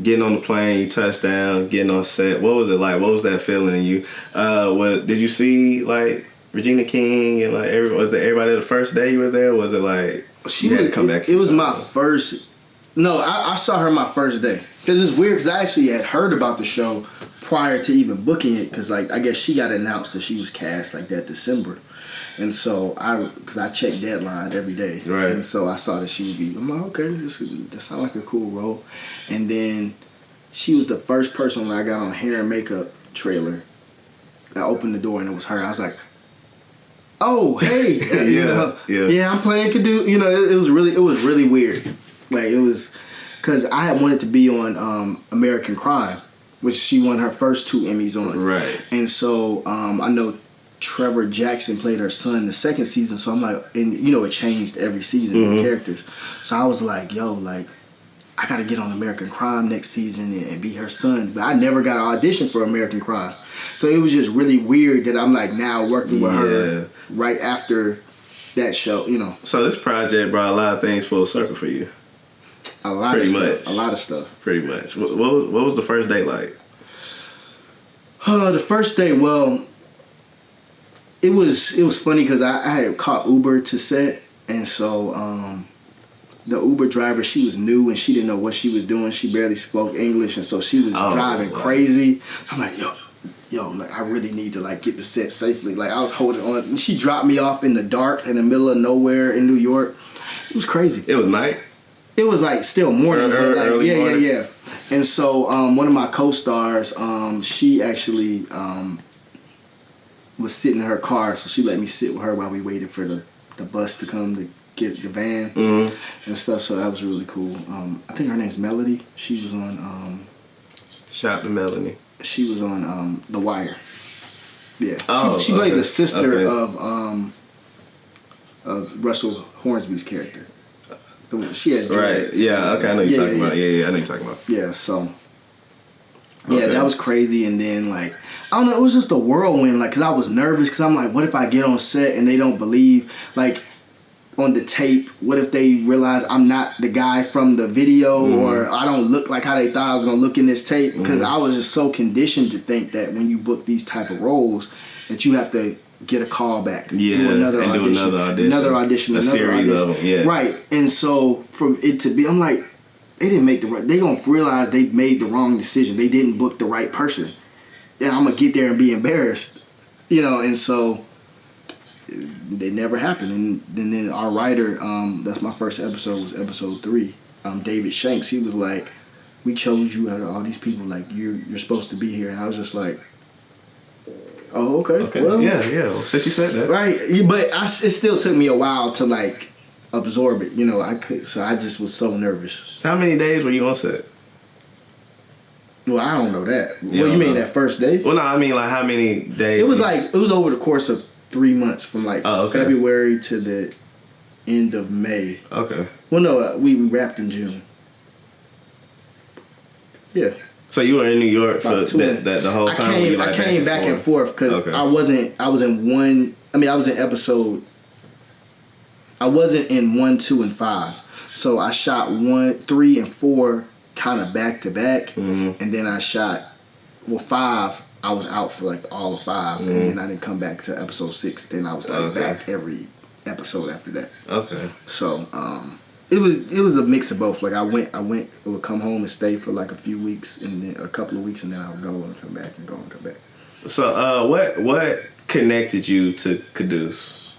getting on the plane, you touched down, getting on set? What was it like? What was that feeling in you? What did you see like Regina King and like was there everybody the first day you were there? Was it like she had to come back? It was my first. No, I saw her my first day because it's weird because I actually had heard about the show prior to even booking it because like I guess she got announced that she was cast like that December. And so because I check Deadline every day, right. And so I saw that she would be. I'm like, okay, that sounds like a cool role. And then she was the first person when I got on hair and makeup trailer. I opened the door and it was her. I was like, oh hey, yeah, I'm playing Kadu. You know, it was really weird. Like it was because I had wanted to be on American Crime, which she won her first 2 Emmys on. Right. And so I know Trevor Jackson played her son the second season, so I'm like, and you know it changed every season, the characters. So I was like, yo, like, I gotta get on American Crime next season and be her son. But I never got an audition for American Crime. So it was just really weird that I'm like now working with her right after that show, you know. So this project brought a lot of things full circle for you. A lot of stuff. Pretty much. What was the first day like? The first day, well, it was funny because I had caught Uber to set, and so the Uber driver, she was new and she didn't know what she was doing. She barely spoke English, and so she was driving crazy. I'm like, yo, like I really need to like get the set safely. Like I was holding on, and she dropped me off in the dark in the middle of nowhere in New York. It was crazy. It was night. It was like still morning, but like early morning. Yeah. And so one of my co-stars, she actually was sitting in her car, so she let me sit with her while we waited for the bus to come to get the van and stuff. So that was really cool. I think her name's Melody. She was on. Shout out to Melanie. She was on The Wire. Yeah. Oh, she played the sister okay. of Russell Hornsby's character. She had dreads. Right. Yeah. Okay. I know you're talking about. Yeah. I know you're talking about. Yeah. So. Yeah, that was crazy. And then like, I don't know, it was just a whirlwind. Like, cause I was nervous. Cause I'm like, what if I get on set and they don't believe like on the tape? What if they realize I'm not the guy from the video or I don't look like how they thought I was gonna look in this tape? Because I was just so conditioned to think that when you book these type of roles, that you have to get a call back, do another audition, a series of them, yeah. Right. And so for it to be, I'm like, they didn't make the right. They gonna realize they made the wrong decision. They didn't book the right person. And I'm gonna get there and be embarrassed, And so they never happened. And then our writer, that's my first episode, was episode 3. David Shanks. He was like, "We chose you out of all these people. Like you're supposed to be here." And I was just like, "Oh, okay. Well, yeah. Well, since you said that, right." But it still took me a while to like absorb it. So I just was so nervous. How many days were you on set? Well, I don't know that. You mean that first day? Well, no, I mean like how many days? It was over the course of 3 months, from like February to the end of May. Okay. Well, no, we wrapped in June. Yeah. So you were in New York for that the whole time? I came back and forth because I wasn't in 1, 2, and 5. So I shot 1, 3, and 4 kind of back to back, and then I shot 5. I was out for like all of 5, and then I didn't come back to episode 6. Then I was like back every episode after that. Okay. So it was a mix of both. Like I would come home and stay for like a few weeks, and then a couple of weeks, and then I would go and come back and go and come back. So what connected you to Caduce?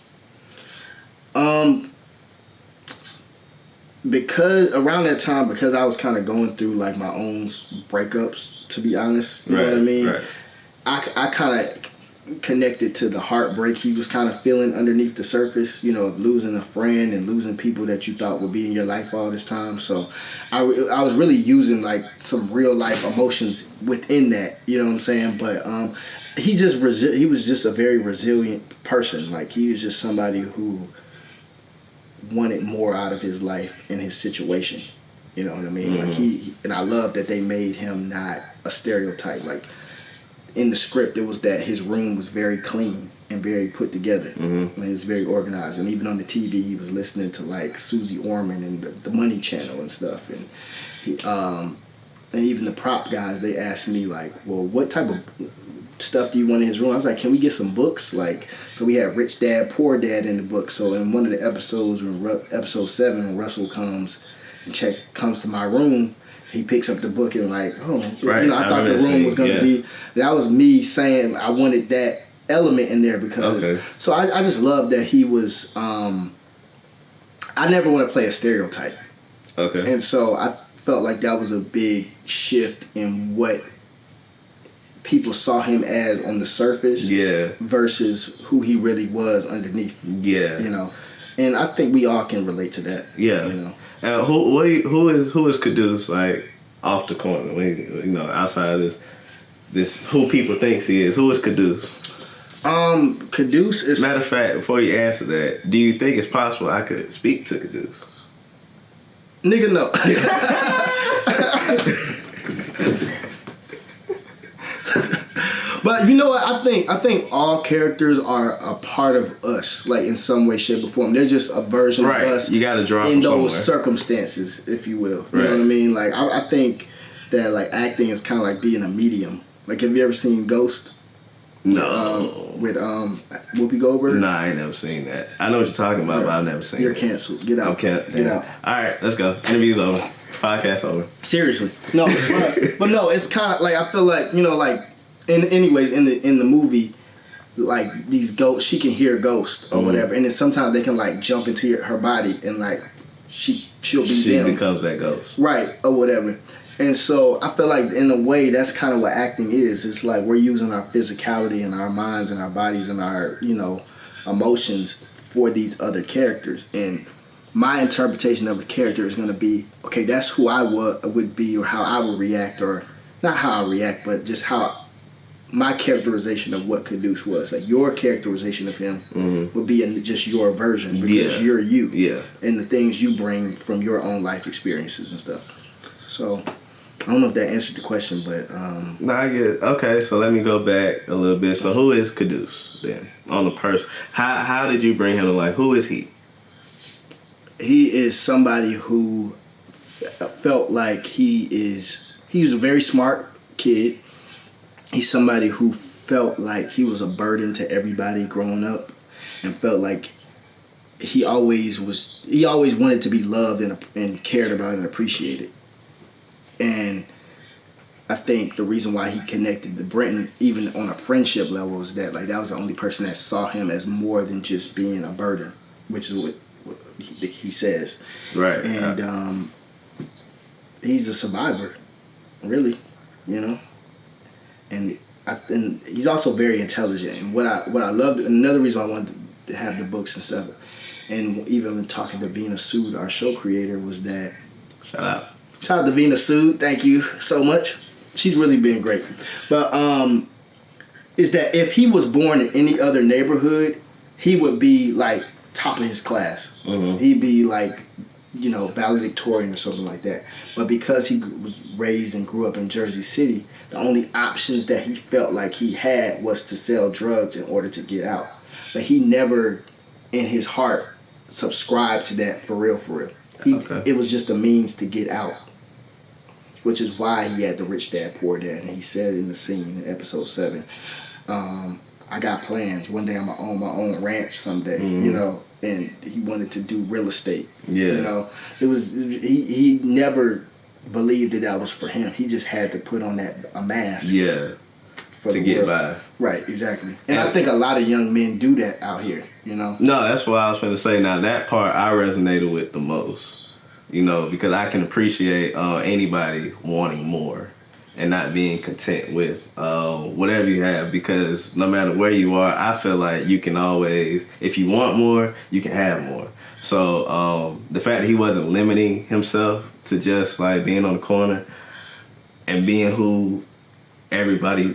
Because around that time, because I was kind of going through like my own breakups, to be honest, you know what I mean? Right. I kind of connected to the heartbreak he was kind of feeling underneath the surface, of losing a friend and losing people that you thought would be in your life all this time. So I was really using like some real life emotions within that, you know what I'm saying? But he was just a very resilient person. Like he was just somebody who wanted more out of his life and his situation. You know what I mean? Like and I love that they made him not a stereotype. Like in the script, it was that his room was very clean and very put together. And it was very organized. And even on the TV, he was listening to like Susie Orman and the Money Channel and stuff. And even the prop guys, they asked me like, well, what type of stuff do you want in his room? I was like, can we get some books? Like, so we had Rich Dad, Poor Dad in the book. So in one of the episodes, episode 7, when Russell comes to my room, he picks up the book and like, I thought the room was going to be, that was me saying I wanted that element in there because, so I just love that he was, I never want to play a stereotype. Okay. And so I felt like that was a big shift in what people saw him as on the surface versus who he really was underneath. Yeah. And I think we all can relate to that. Yeah. Who is Caduce like off the corner? Outside of this who people thinks he is. Who is Caduce? Caduce is. Matter of fact, before you answer that, do you think it's possible I could speak to Caduce? Nigga, no. But you know what? I think all characters are a part of us, like in some way, shape, or form. They're just a version of us. You got to draw in from those somewhere. Circumstances, if you will. You know what I mean? Like I think that like acting is kind of like being a medium. Like, have you ever seen Ghost? No. With Whoopi Goldberg? Nah, I ain't never seen that. I know what you're talking about, but I've never seen it. You're canceled. Get out. Get out. All right, let's go. Interview's over. Podcast over. Seriously. No, but no, it's kind of like I feel like, like in the movie, like these ghosts, she can hear ghosts or whatever, and then sometimes they can like jump into her body and like she'll be she them. becomes that ghost, right, or whatever. And so I feel like in a way that's kind of what acting is. It's like we're using our physicality and our minds and our bodies and our, emotions for these other characters. And my interpretation of a character is going to be, okay, that's who I would be, or how I would react, or not how I react, but just how my characterization of what Caduce was. Like your characterization of him would be in just your version because you're you. Yeah. And the things you bring from your own life experiences and stuff. So I don't know if that answered the question, but No, I get it. Okay, so let me go back a little bit. So who is Caduce then? On the person, how did you bring him to life? Who is he? He is somebody who felt like he's a very smart kid. He's somebody who felt like he was a burden to everybody growing up, and felt like he always wanted to be loved and cared about and appreciated. And I think the reason why he connected to Brenton, even on a friendship level, is that that was the only person that saw him as more than just being a burden, which is what he says. Right. And he's a survivor, really, And he's also very intelligent. And what I loved, another reason I wanted to have the books and stuff, and even when talking to Vina Sood, our show creator, was that. Shout out to Vina Sood. Thank you so much. She's really been great. But is that if he was born in any other neighborhood, he would be like top of his class. Mm-hmm. He'd be like, valedictorian or something like that. But because he was raised and grew up in Jersey City, the only options that he felt like he had was to sell drugs in order to get out. But he never, in his heart, subscribed to that for real. It was just a means to get out, which is why he had the rich dad, poor dad. And he said in the scene in episode 7, I got plans. One day I'm going to own my own ranch someday, and he wanted to do real estate. Yeah. It was, he never believed that was for him. He just had to put on a mask. Yeah. To get by. Right, exactly. And I think a lot of young men do that out here, No, that's what I was going to say. Now, that part I resonated with the most, because I can appreciate anybody wanting more and not being content with whatever you have, because no matter where you are, I feel like you can always, if you want more, you can have more. So the fact that he wasn't limiting himself to just like being on the corner and being who everybody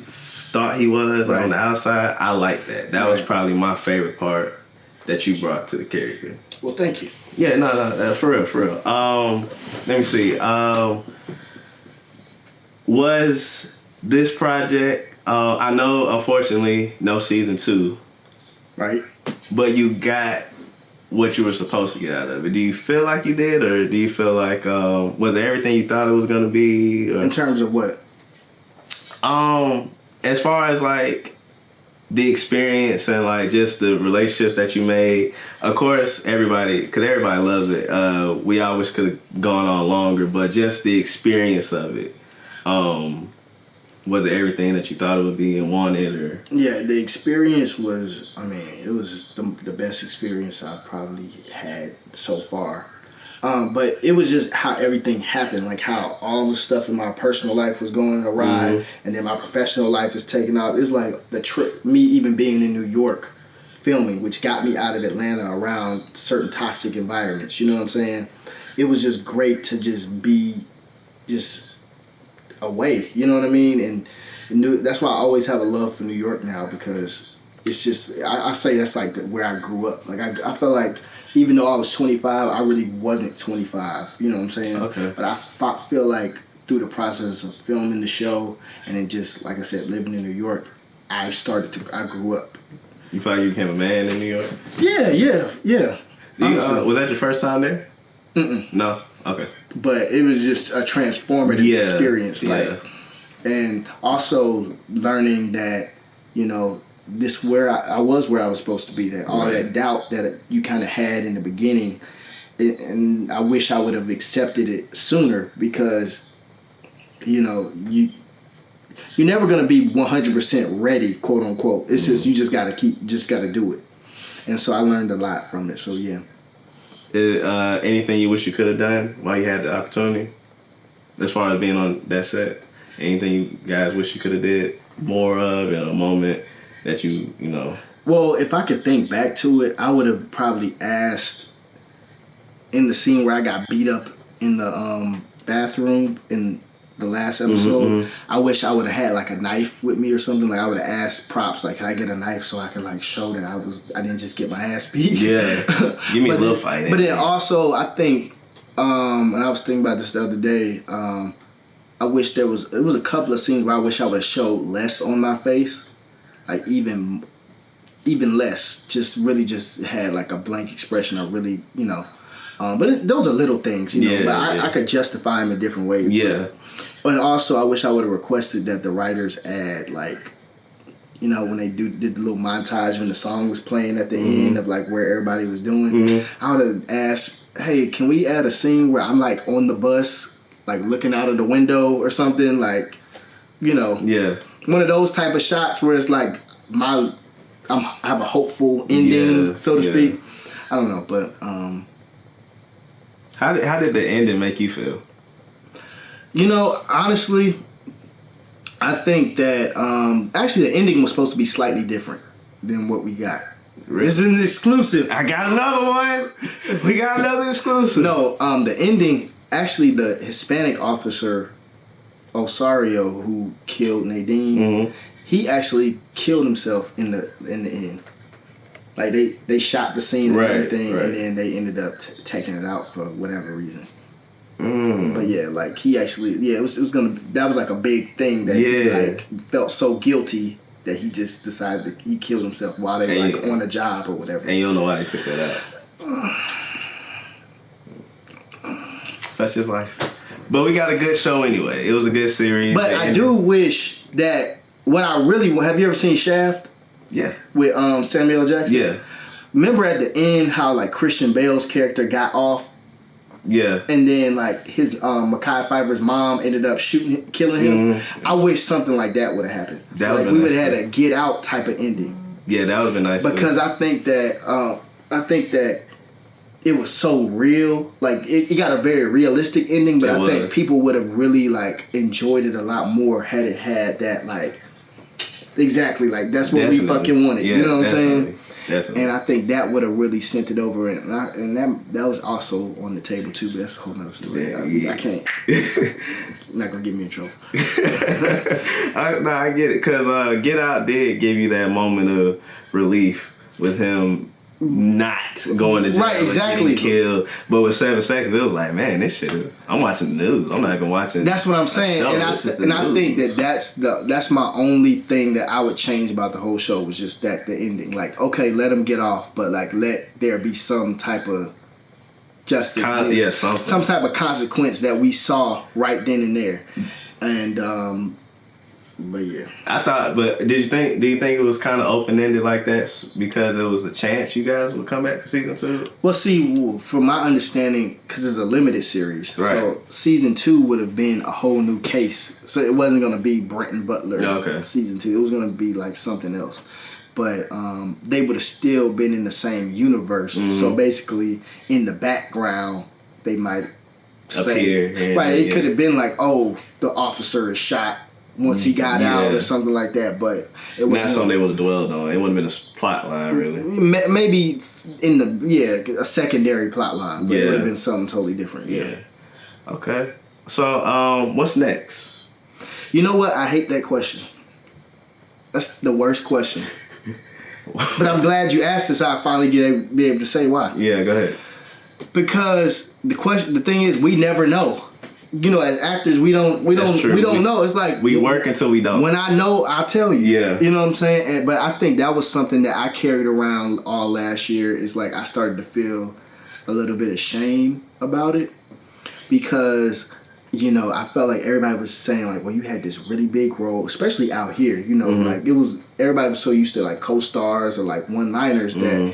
thought he was on the outside, I like that. That was probably my favorite part that you brought to the character. Well, thank you. Yeah, no, for real. Let me see. Was this project, I know, unfortunately, no season 2. Right. But you got what you were supposed to get out of it. Do you feel like you did, or do you feel like, was it everything you thought it was going to be? Or? In terms of what? As far as like the experience and like just the relationships that you made, of course everybody loves it. We always could have gone on longer, but just the experience of it, was it everything that you thought it would be and wanted? Or yeah, the experience was, it was the best experience I've probably had so far. But it was just how everything happened, like how all the stuff in my personal life was going awry, and then my professional life is taking off. It's like the trip, me even being in New York filming, which got me out of Atlanta around certain toxic environments. You know what I'm saying? It was just great to just be away. You know what I mean? And that's why I always have a love for New York now, because it's just, I say that's like where I grew up. Like I feel like, even though I was 25, I really wasn't 25. You know what I'm saying? Okay. But I feel like through the process of filming the show and then just, like I said, living in New York, I grew up. You feel like you became a man in New York? Yeah. Was that your first time there? Mm-mm. No? Okay. But it was just a transformative experience. Yeah. And also learning that, this where I was supposed to be. That all that doubt that you kind of had in the beginning, and I wish I would have accepted it sooner, because you're never gonna be 100% ready, quote unquote. It's just you just gotta do it. And so I learned a lot from it. So yeah. Anything you wish you could have done while you had the opportunity? as far as being on that set? Anything you guys wish you could have did more of in a moment that you know? Well, if I could think back to it, I would have probably asked in the scene where I got beat up in the bathroom in the last episode. I wish I would have had like a knife with me or something. Like I would have asked props, like, can I get a knife so I could like show that I didn't just get my ass beat. Yeah, give me a little fight. But then also, I think, and I was thinking about this the other day. I wish there was a couple of scenes where I wish I would have showed less on my face, like even less. Just really just had like a blank expression, or really, you know. But those are little things, you know. Yeah, but I could justify them in different ways. Yeah. And also, I wish I would have requested that the writers add, like, you know, when they did the little montage when the song was playing at the end of, like, where everybody was doing. I would have asked, hey, can we add a scene where I'm, like, on the bus, like, looking out of the window or something? Like, you know. Yeah. One of those type of shots where it's, like, I have a hopeful ending, so to speak. I don't know, but... How did the ending make you feel? You know, honestly, I think that actually the ending was supposed to be slightly different than what we got. Really? This is an exclusive. I got another one. We got another exclusive. No, the ending, actually the Hispanic officer, Osario, who killed Nadine, he actually killed himself in the end. Like they shot the scene and everything, and then they ended up taking it out for whatever reason. But yeah, like he actually, it was that was like a big thing that he like felt so guilty that he just decided he killed himself while they were like on a job or whatever. And you don't know why they took that out. Such is life. But we got a good show anyway. It was a good series. But I do wish that have you ever seen Shaft? Yeah. With Samuel L. Jackson? Yeah. Remember at the end how like Christian Bale's character got off? Yeah. And then like his Mekhi Phifer's mom ended up killing him. I wish something like that would have happened. So, like we would have had a Get Out type of ending. Yeah, that would have been nice. Because I think that it was so real. Like it got a very realistic ending, but I think people would have really like enjoyed it a lot more had it had that like exactly like that's what we fucking wanted. Yeah, you know what I'm saying? Definitely. And I think that would have really sent it over, and that was also on the table too. But that's a whole nother story. I can't. Not gonna get me in trouble. I get it, because Get Out did give you that moment of relief with him not going to jail, right? Exactly. Killed, but with 7 seconds, it was like, man, this shit is. I'm watching the news. I'm not even watching. That's what I'm saying, and I think that's my only thing that I would change about the whole show was just the ending. Like, okay, let him get off, but like let there be some type of justice, some type of consequence that we saw right then and there, and. But yeah, I thought. But do you think it was kind of open ended like that because it was a chance you guys would come back for season 2? Well, see, from my understanding, because it's a limited series, so season 2 would have been a whole new case. So it wasn't going to be Brenton Butler. Season 2, it was going to be like something else. But they would have still been in the same universe. So basically, in the background, they might appear. It could have been like, oh, the officer is shot once he got out or something like that, but it was not something they would have dwelled on. It wouldn't have been a plot line, really. Maybe in a secondary plot line, but it would have been something totally different. Yeah. Okay. So, what's next? You know what? I hate that question. That's the worst question. But I'm glad you asked this. I finally be able to say why. Yeah, go ahead. Because the thing is, we never know. You know, as actors, we don't know. It's like we work until we don't. When I know, I'll tell you. Yeah. You know what I'm saying? But I think that was something that I carried around all last year. It's like I started to feel a little bit of shame about it because, you know, I felt like everybody was saying like, well, you had this really big role, especially out here. You know, like everybody was so used to like co-stars or like one-liners that.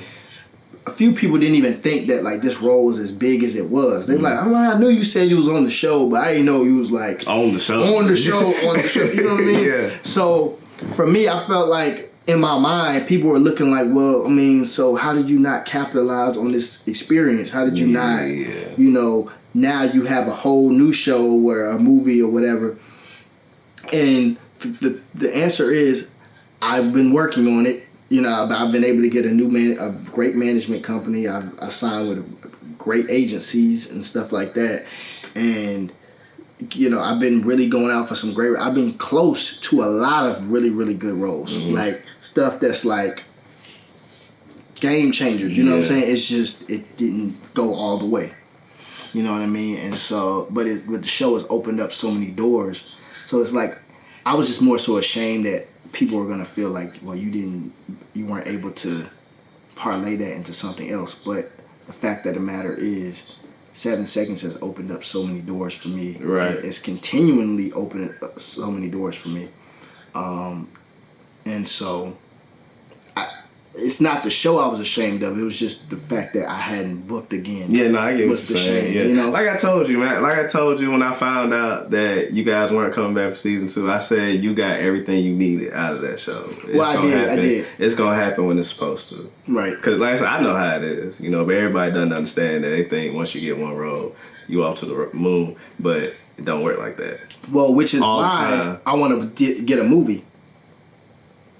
A few people didn't even think that like this role was as big as it was. They were like, I knew you said you was on the show, but I didn't know you was like on the show. You know what I mean? Yeah. So for me, I felt like in my mind, people were looking like, well, I mean, so how did you not capitalize on this experience? How did you not, you know, now you have a whole new show or a movie or whatever. And the answer is, I've been working on it. You know, I've been able to get a great management company. I've signed with great agencies and stuff like that. And, you know, I've been really going out for I've been close to a lot of really, really good roles. Mm-hmm. Like, stuff that's like game changers. You know what I'm saying? It's just, it didn't go all the way. You know what I mean? And so, but the show has opened up so many doors. So it's like, I was just more so ashamed that people were gonna feel like, well, you weren't able to parlay that into something else. But the fact of the matter is, 7 Seconds has opened up so many doors for me. Right. It's continually opening up so many doors for me. And so, it's not the show I was ashamed of. It was just the fact that I hadn't booked again. Yeah, no, I get what you're saying. Shame, you know? Like I told you, man. Like I told you when I found out that you guys weren't coming back for season 2, I said you got everything you needed out of that show. I did. It's going to happen when it's supposed to. Right. Because like I said, I know how it is. You know, but everybody doesn't understand that they think once you get one role, you off to the moon. But it don't work like that. Well, which is why I want to get a movie.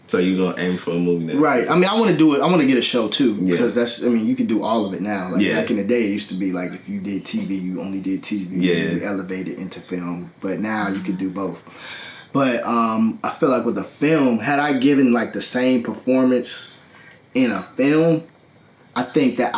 So you gonna aim for a movie now? Right. I mean, I want to do it. I want to get a show too, because you can do all of it now. Like back in the day, it used to be like if you did TV, you only did TV. Yeah. You elevate it into film, but now you can do both. But I feel like with a film, had I given like the same performance in a film, I think that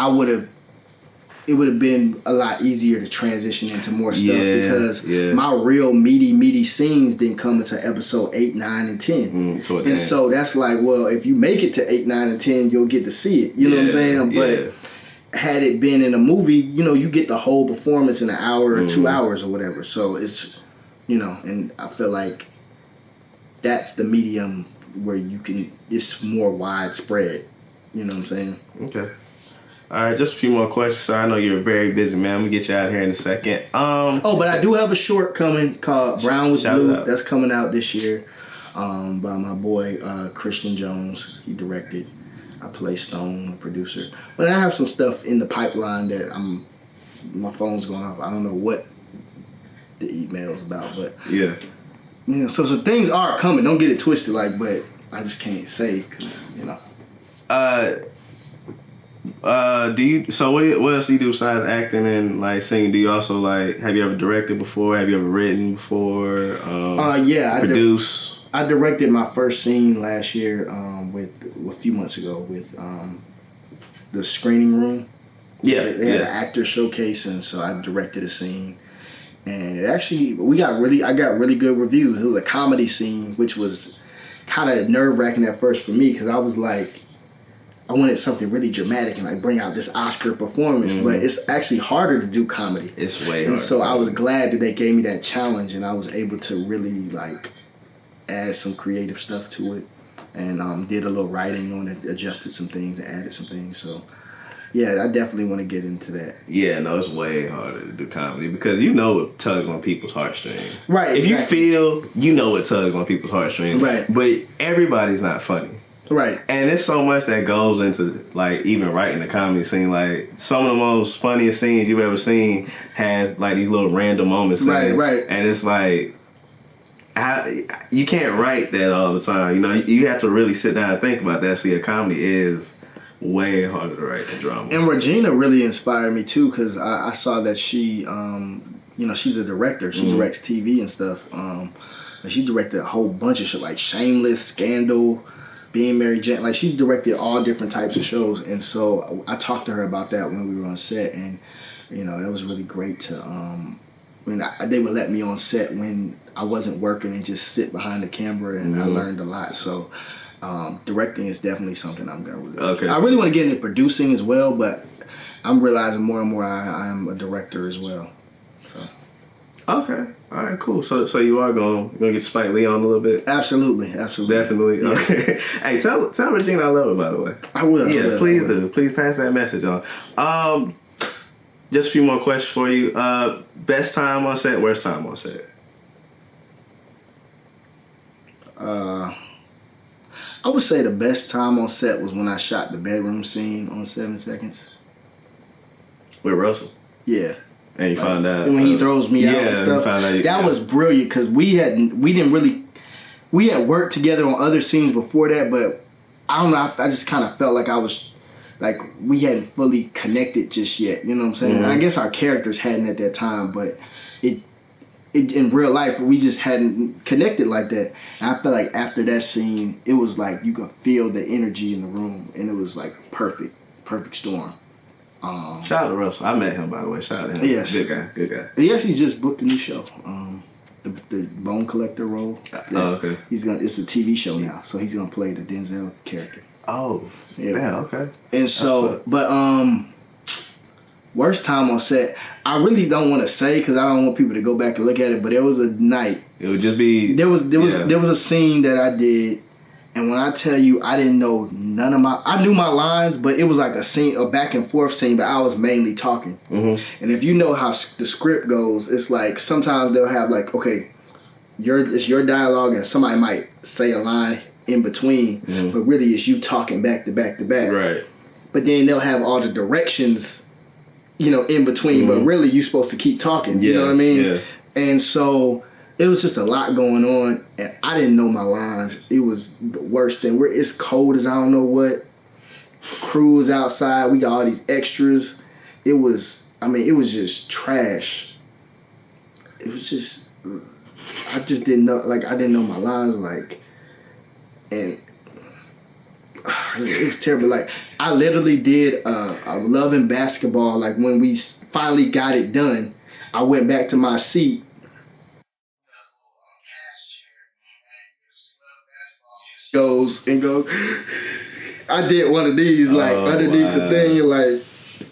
it would have been a lot easier to transition into more stuff because my real meaty scenes didn't come until episode 8, 9, and 10. And so that's like, well, if you make it to 8, 9, and 10, you'll get to see it. You know what I'm saying? But had it been in a movie, you know, you get the whole performance in an hour or 2 hours or whatever. So it's, you know, and I feel like that's the medium where it's more widespread. You know what I'm saying? Okay. All right, just a few more questions, sir. I know you're a very busy man. I'm going to get you out of here in a second. But I do have a short coming called Brown with Blue. That's coming out this year by my boy Christian Jones. He directed. I play Stone, the producer. But I have some stuff in the pipeline that my phone's going off. I don't know what the email's about, but so some things are coming. Don't get it twisted, but I just can't say because, you know. What else do you do besides acting and like singing? Do you also have you ever directed before? Have you ever written before? I produce. I directed my first scene last year a few months ago with the screening room. Yeah, they had an actor showcase, and so I directed a scene, and I got really good reviews. It was a comedy scene, which was kind of nerve-wracking at first for me because I was like, I wanted something really dramatic and bring out this Oscar performance, but it's actually harder to do comedy. It's way harder. And so I was glad that they gave me that challenge, and I was able to really add some creative stuff to it, and did a little writing on it, adjusted some things, and added some things. So yeah, I definitely want to get into that. Yeah, no, it's way harder to do comedy because you know it tugs on people's heartstrings. Right. If you feel, you know it tugs on people's heartstrings. Right. But everybody's not funny. Right. And there's so much that goes into even writing the comedy scene. Some of the most funniest scenes you've ever seen has these little random moments. Right. And it's you can't write that all the time. You know, you have to really sit down and think about that. See, a comedy is way harder to write than drama. And Regina really inspired me too because I saw that she, she's a director. She directs TV and stuff. And she directed a whole bunch of shows like Shameless, Scandal, Being Mary Jane. She's directed all different types of shows. And so I talked to her about that when we were on set, and it was really great to they would let me on set when I wasn't working and just sit behind the camera, and I learned a lot. So directing is definitely something I'm gonna really. Okay. I really want to get into producing as well, but I'm realizing more and more I am a director as well. So. Okay. All right. Cool. So you are gonna get Spike Lee on a little bit? Absolutely. Definitely. Yeah. Okay. Hey, tell Regina I love her, by the way. I will. Yeah. Please do. Please pass that message on. Just a few more questions for you. Best time on set, worst time on set? I would say the best time on set was when I shot the bedroom scene on 7 Seconds. With Russell? Yeah. And you found out when he throws me out and stuff. That was brilliant because we had worked together on other scenes before that, but I don't know. I just kind of felt like I was like we hadn't fully connected just yet. You know what I'm saying? I guess our characters hadn't at that time, but it in real life we just hadn't connected like that. And I felt like after that scene, it was like you could feel the energy in the room, and it was like perfect storm. Shout out to Russell. I met him, by the way. Shout out to him. Yes. Good guy. He actually just booked a new show. The Bone Collector role. Okay. It's a TV show now, so he's gonna play the Denzel character. Oh. Yeah. Okay. And so, worst time on set, I really don't want to say because I don't want people to go back and look at it. But there was a night. It would just be. There was a scene that I did. And when I tell you, I didn't know I knew my lines, but it was like a back and forth scene, but I was mainly talking. Mm-hmm. And if you know how the script goes, it's like sometimes they'll have like, okay, it's your dialogue and somebody might say a line in between, but really it's you talking back to back to back. Right. But then they'll have all the directions, in between, but really you're supposed to keep talking. You know what I mean? Yeah. And so it was just a lot going on, and I didn't know my lines. It was the worst thing. It's cold as I don't know what. Crew is outside. We got all these extras. It was just trash. It was just, I just didn't know, I didn't know my lines, and it was terrible. I literally did a Love and Basketball. When we finally got it done, I went back to my seat. Goes. I did one of these underneath the thing.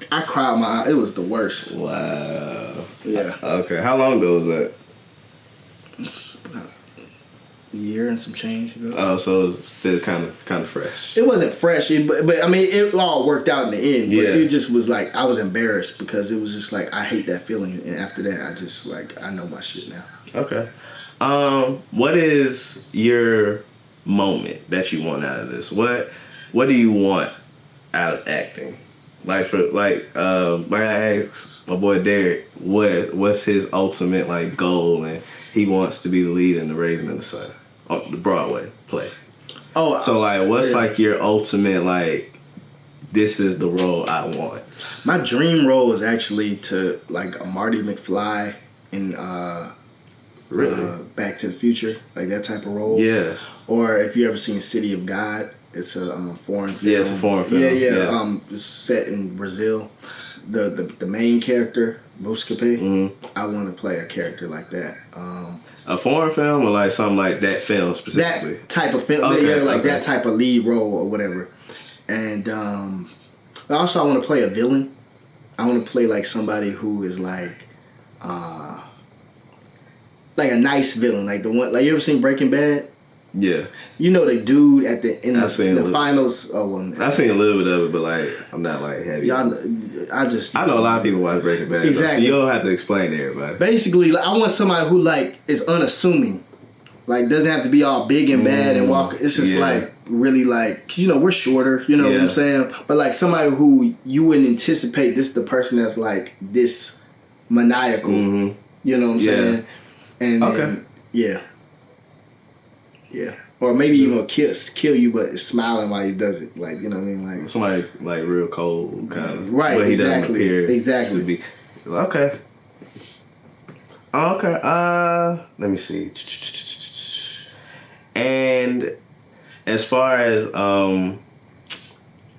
I cried my eye. It was the worst. Wow. Yeah. Okay. How long ago was that? About a year and some change ago. Oh, so it's still kind of fresh. It wasn't fresh, but it all worked out in the end. But it just was I was embarrassed because it was just I hate that feeling. And after that, I just I know my shit now. Okay. What is your moment that you want out of this? What do you want out of acting? I asked my boy Derek what's his ultimate goal, and he wants to be the lead in the Raising in the Sun, the Broadway play. Oh, so what's your ultimate this is the role I want? My dream role is actually to a Marty McFly in really Back to the Future, that type of role. Yeah. Or if you ever seen City of God, it's a foreign film. Yeah, it's a foreign film. Yeah. It's set in Brazil. The main character, Buscape, I want to play a character like that. A foreign film or something like that film specifically? That type of film. Okay, that type of lead role or whatever. And also I want to play a villain. I want to play somebody who is a nice villain, the one you ever seen Breaking Bad? Yeah. The dude in the finals. I've seen a little bit of it, but I'm not heavy. I know a lot of people watch Breaking Bad. Exactly. So you don't have to explain to everybody. Basically, I want somebody who is unassuming, doesn't have to be all big and bad and walk. It's just really we're shorter. You know what I'm saying? But somebody who you wouldn't anticipate. This is the person that's this maniacal. Mm-hmm. You know what I'm saying? And then, yeah. Or maybe even kill you, but is smiling while he does it. You know what I mean? Somebody real cold kind of. Right. But he exactly. doesn't appear exactly. to be. Okay. Let me see. And as far as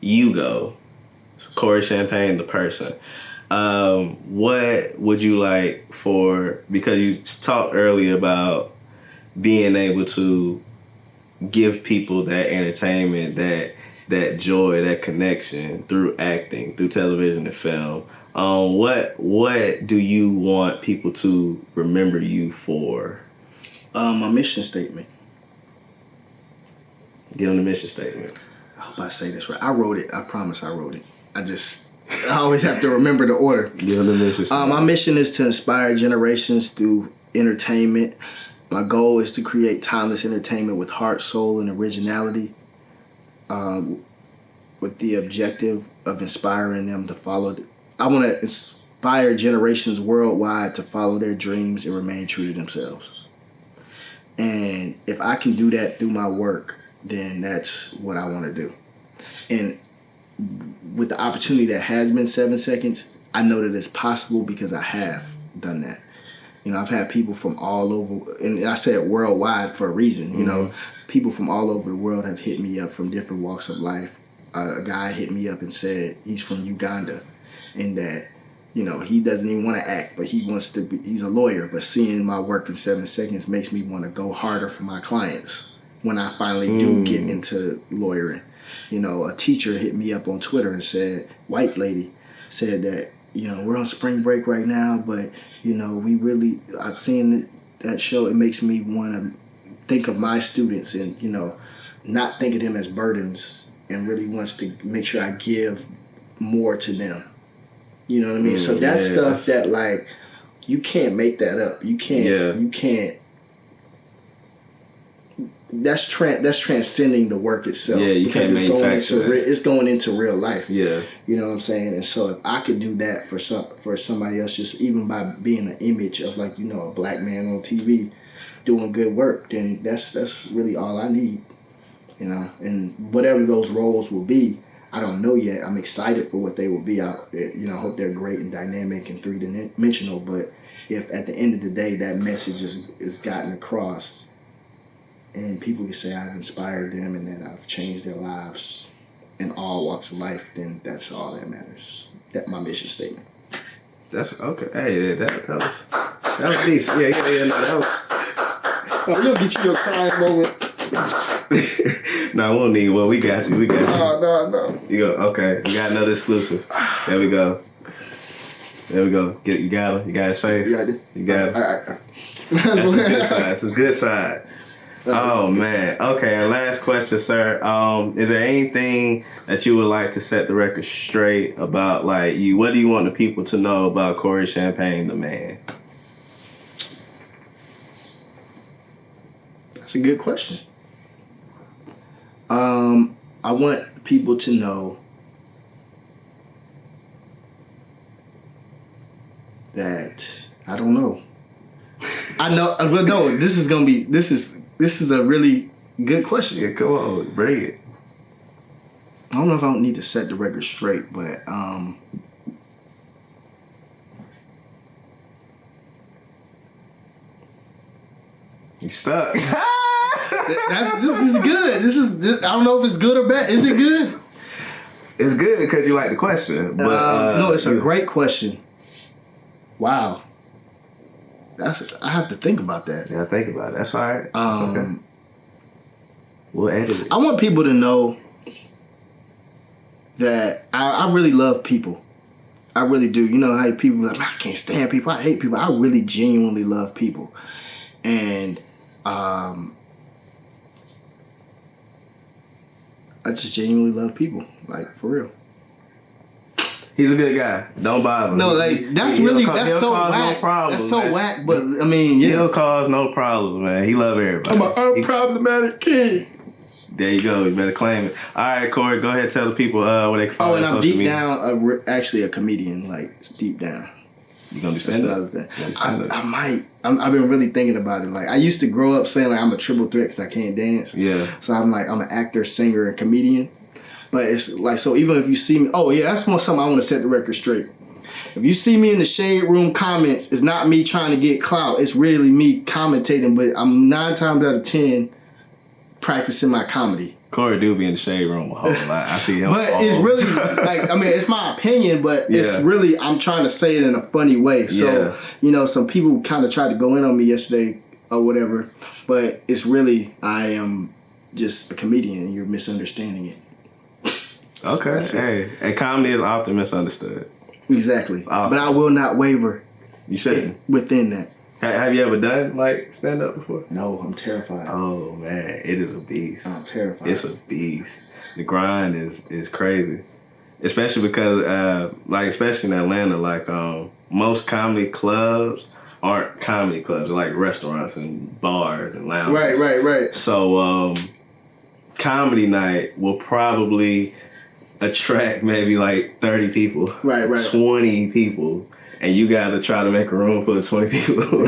you go, Corey Champagne, the person. What would you like because you talked earlier about being able to give people that entertainment, that joy, that connection through acting, through television and film. What do you want people to remember you for? My mission statement. Give them the mission statement. I hope I say this right. I wrote it. I promise I wrote it. I always have to remember the order. Give them the mission statement. My mission is to inspire generations through entertainment. My goal is to create timeless entertainment with heart, soul, and originality, with the objective of inspiring them to follow. I want to inspire generations worldwide to follow their dreams and remain true to themselves. And if I can do that through my work, then that's what I want to do. And with the opportunity that has been 7 seconds, I know that it's possible because I have done that. You know, I've had people from all over, and I said worldwide for a reason. You know, people from all over the world have hit me up from different walks of life. A guy hit me up and said he's from Uganda, and that, you know, he doesn't even want to act, but he wants to be, he's a lawyer, but seeing my work in 7 seconds makes me want to go harder for my clients when I finally do get into lawyering. You know, a teacher hit me up on Twitter and said, white lady, said that, you know, we're on spring break right now, but, you know, I've seen that show, it makes me want to think of my students and, you know, not think of them as burdens, and really wants to make sure I give more to them. You know what I mean? So that's stuff that, like, you can't make that up. You can't. That's transcending the work itself. Yeah, you can't manufacture that. It's going into real life. Yeah, you know what I'm saying. And so if I could do that for somebody else, just even by being an image of, like, you know, a black man on TV doing good work, then that's really all I need. You know, and whatever those roles will be, I don't know yet. I'm excited for what they will be. I hope they're great and dynamic and three-dimensional. But if at the end of the day that message is gotten across, and people can say I've inspired them and that I've changed their lives in all walks of life, then that's all that matters. That's my mission statement. That's okay. Hey, that was decent. Yeah. No, that was. We'll get you your crying moment. No, we won't need. Well, we got you. No. You go. Okay, we got another exclusive. There we go. You got him. You got his face. You got it. All right. That's a good side. That's a good side. Oh man. Okay. And last question, sir. Is there anything that you would like to set the record straight about, like, you? What do you want the people to know about Corey Champagne, the man? That's a good question. I want people to know that I don't know. I know, but no. This is a really good question. Yeah, come on, bring it. I don't know if I don't need to set the record straight, but you stuck. This is good. This I don't know if it's good or bad. Is it good? It's good because you like the question. But no, it's a great question. Wow. I have to think about that. Yeah, think about it. That's all right. Okay. We'll edit it. I want people to know that I really love people. I really do. You know how people are like, man, I can't stand people. I hate people. I really genuinely love people. And I just genuinely love people, like, for real. He's a good guy. Don't bother him. No, like, that's so whack. No problem, that's so man. Whack, but I mean, yeah. He'll cause no problems, man. He love everybody. I'm an unproblematic king. There you go. You better claim it. All right, Corey, go ahead and tell the people where they can follow you on social media. Oh, and I'm deep down actually a comedian, like, deep down. You gonna do stand-up? I might. I've been really thinking about it. Like, I used to grow up saying, like, I'm a triple threat because I can't dance. Yeah. So I'm an actor, singer, and comedian. But it's like, so even if you see me, oh yeah, that's something I want to set the record straight. If you see me in the shade room comments, it's not me trying to get clout. It's really me commentating. But I'm 9 times out of 10 practicing my comedy. Corey do be in the shade room a whole lot. I see him. But it's really, like, I mean, it's my opinion, but it's really, I'm trying to say it in a funny way. So, you know, some people kind of tried to go in on me yesterday or whatever, but it's really, I am just a comedian and you're misunderstanding it. Okay. Hey, and comedy is often misunderstood. Exactly. But I will not waver. You shouldn't. Within that. Have you ever done, like, stand-up before? No, I'm terrified. Oh, man. It is a beast. I'm terrified. It's a beast. The grind is crazy. Especially because, especially in Atlanta, like, most comedy clubs aren't comedy clubs. They're like restaurants and bars and lounges. Right. So, comedy night will probably attract maybe like 30 people. Right. 20 people. and you got to try to make a room full of 20 people.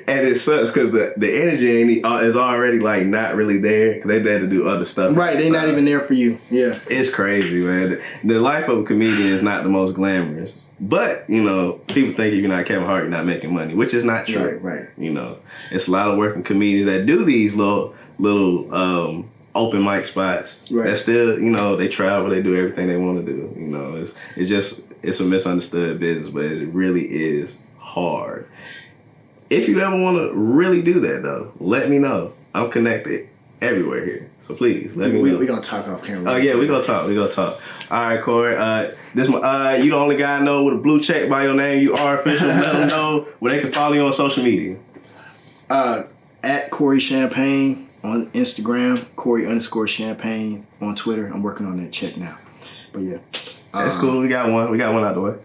And it sucks because the energy is already like not really there because they're there to do other stuff. Right, they're not even there for you. Yeah. It's crazy, man. The life of a comedian is not the most glamorous. But, you know, people think if you're not Kevin Hart, you're not making money, which is not true. Right. You know, it's a lot of working comedians that do these little open mic spots. Right. That still, you know, they travel, they do everything they want to do. You know, it's a misunderstood business, but it really is hard. If you ever want to really do that, though, let me know. I'm connected everywhere here. So please, let me know. We're going to talk off camera. Oh, yeah, we're going to talk. All right, Corey. You the only guy I know with a blue check by your name. You are official. Let them know where they can follow you on social media. At Corey Champagne on Instagram, Corey_Champagne on Twitter. I'm working on that check now. But yeah. That's cool. We got one out the way.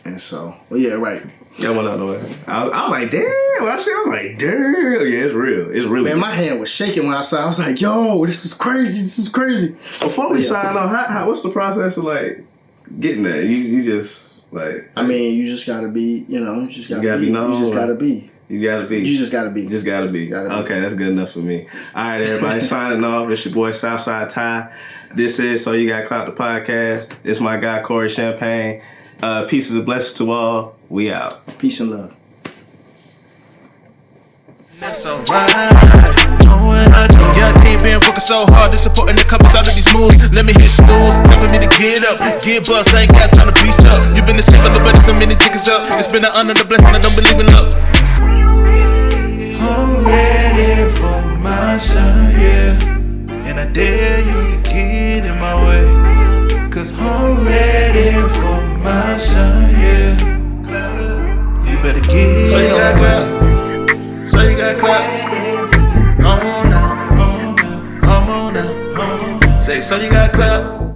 And so, well, yeah, right. Got one out the way. I was like, damn. When I said, I'm like, damn. Yeah, it's real. It's really. Man, my hand was shaking when I saw it. I was like, yo, this is crazy. Before we sign off, what's the process of like getting there? You just like. I mean, you just gotta be, you know, you just gotta be known. You just gotta be. Okay, that's good enough for me. All right, everybody, signing off. It's your boy Southside Ty. This is So You Got Clout, the podcast. It's my guy Corey Champagne. Pieces of blessings to all. We out. Peace and love. That's alright. Know what I do. Yeah, I been working so hard, they supporting the couples out of these moves. Let me hit snooze. Time for me to get up, get bust. I ain't got time to be stuck. You been escaping, but so many tickets up. It's been an honor, the blessing. I don't believe in luck. I'm ready for my son, yeah. And I dare you to get in my way. Cause I'm ready for my son, yeah. You better get. So you got clout. So you got clout. I'm on now. Say, so you got clout.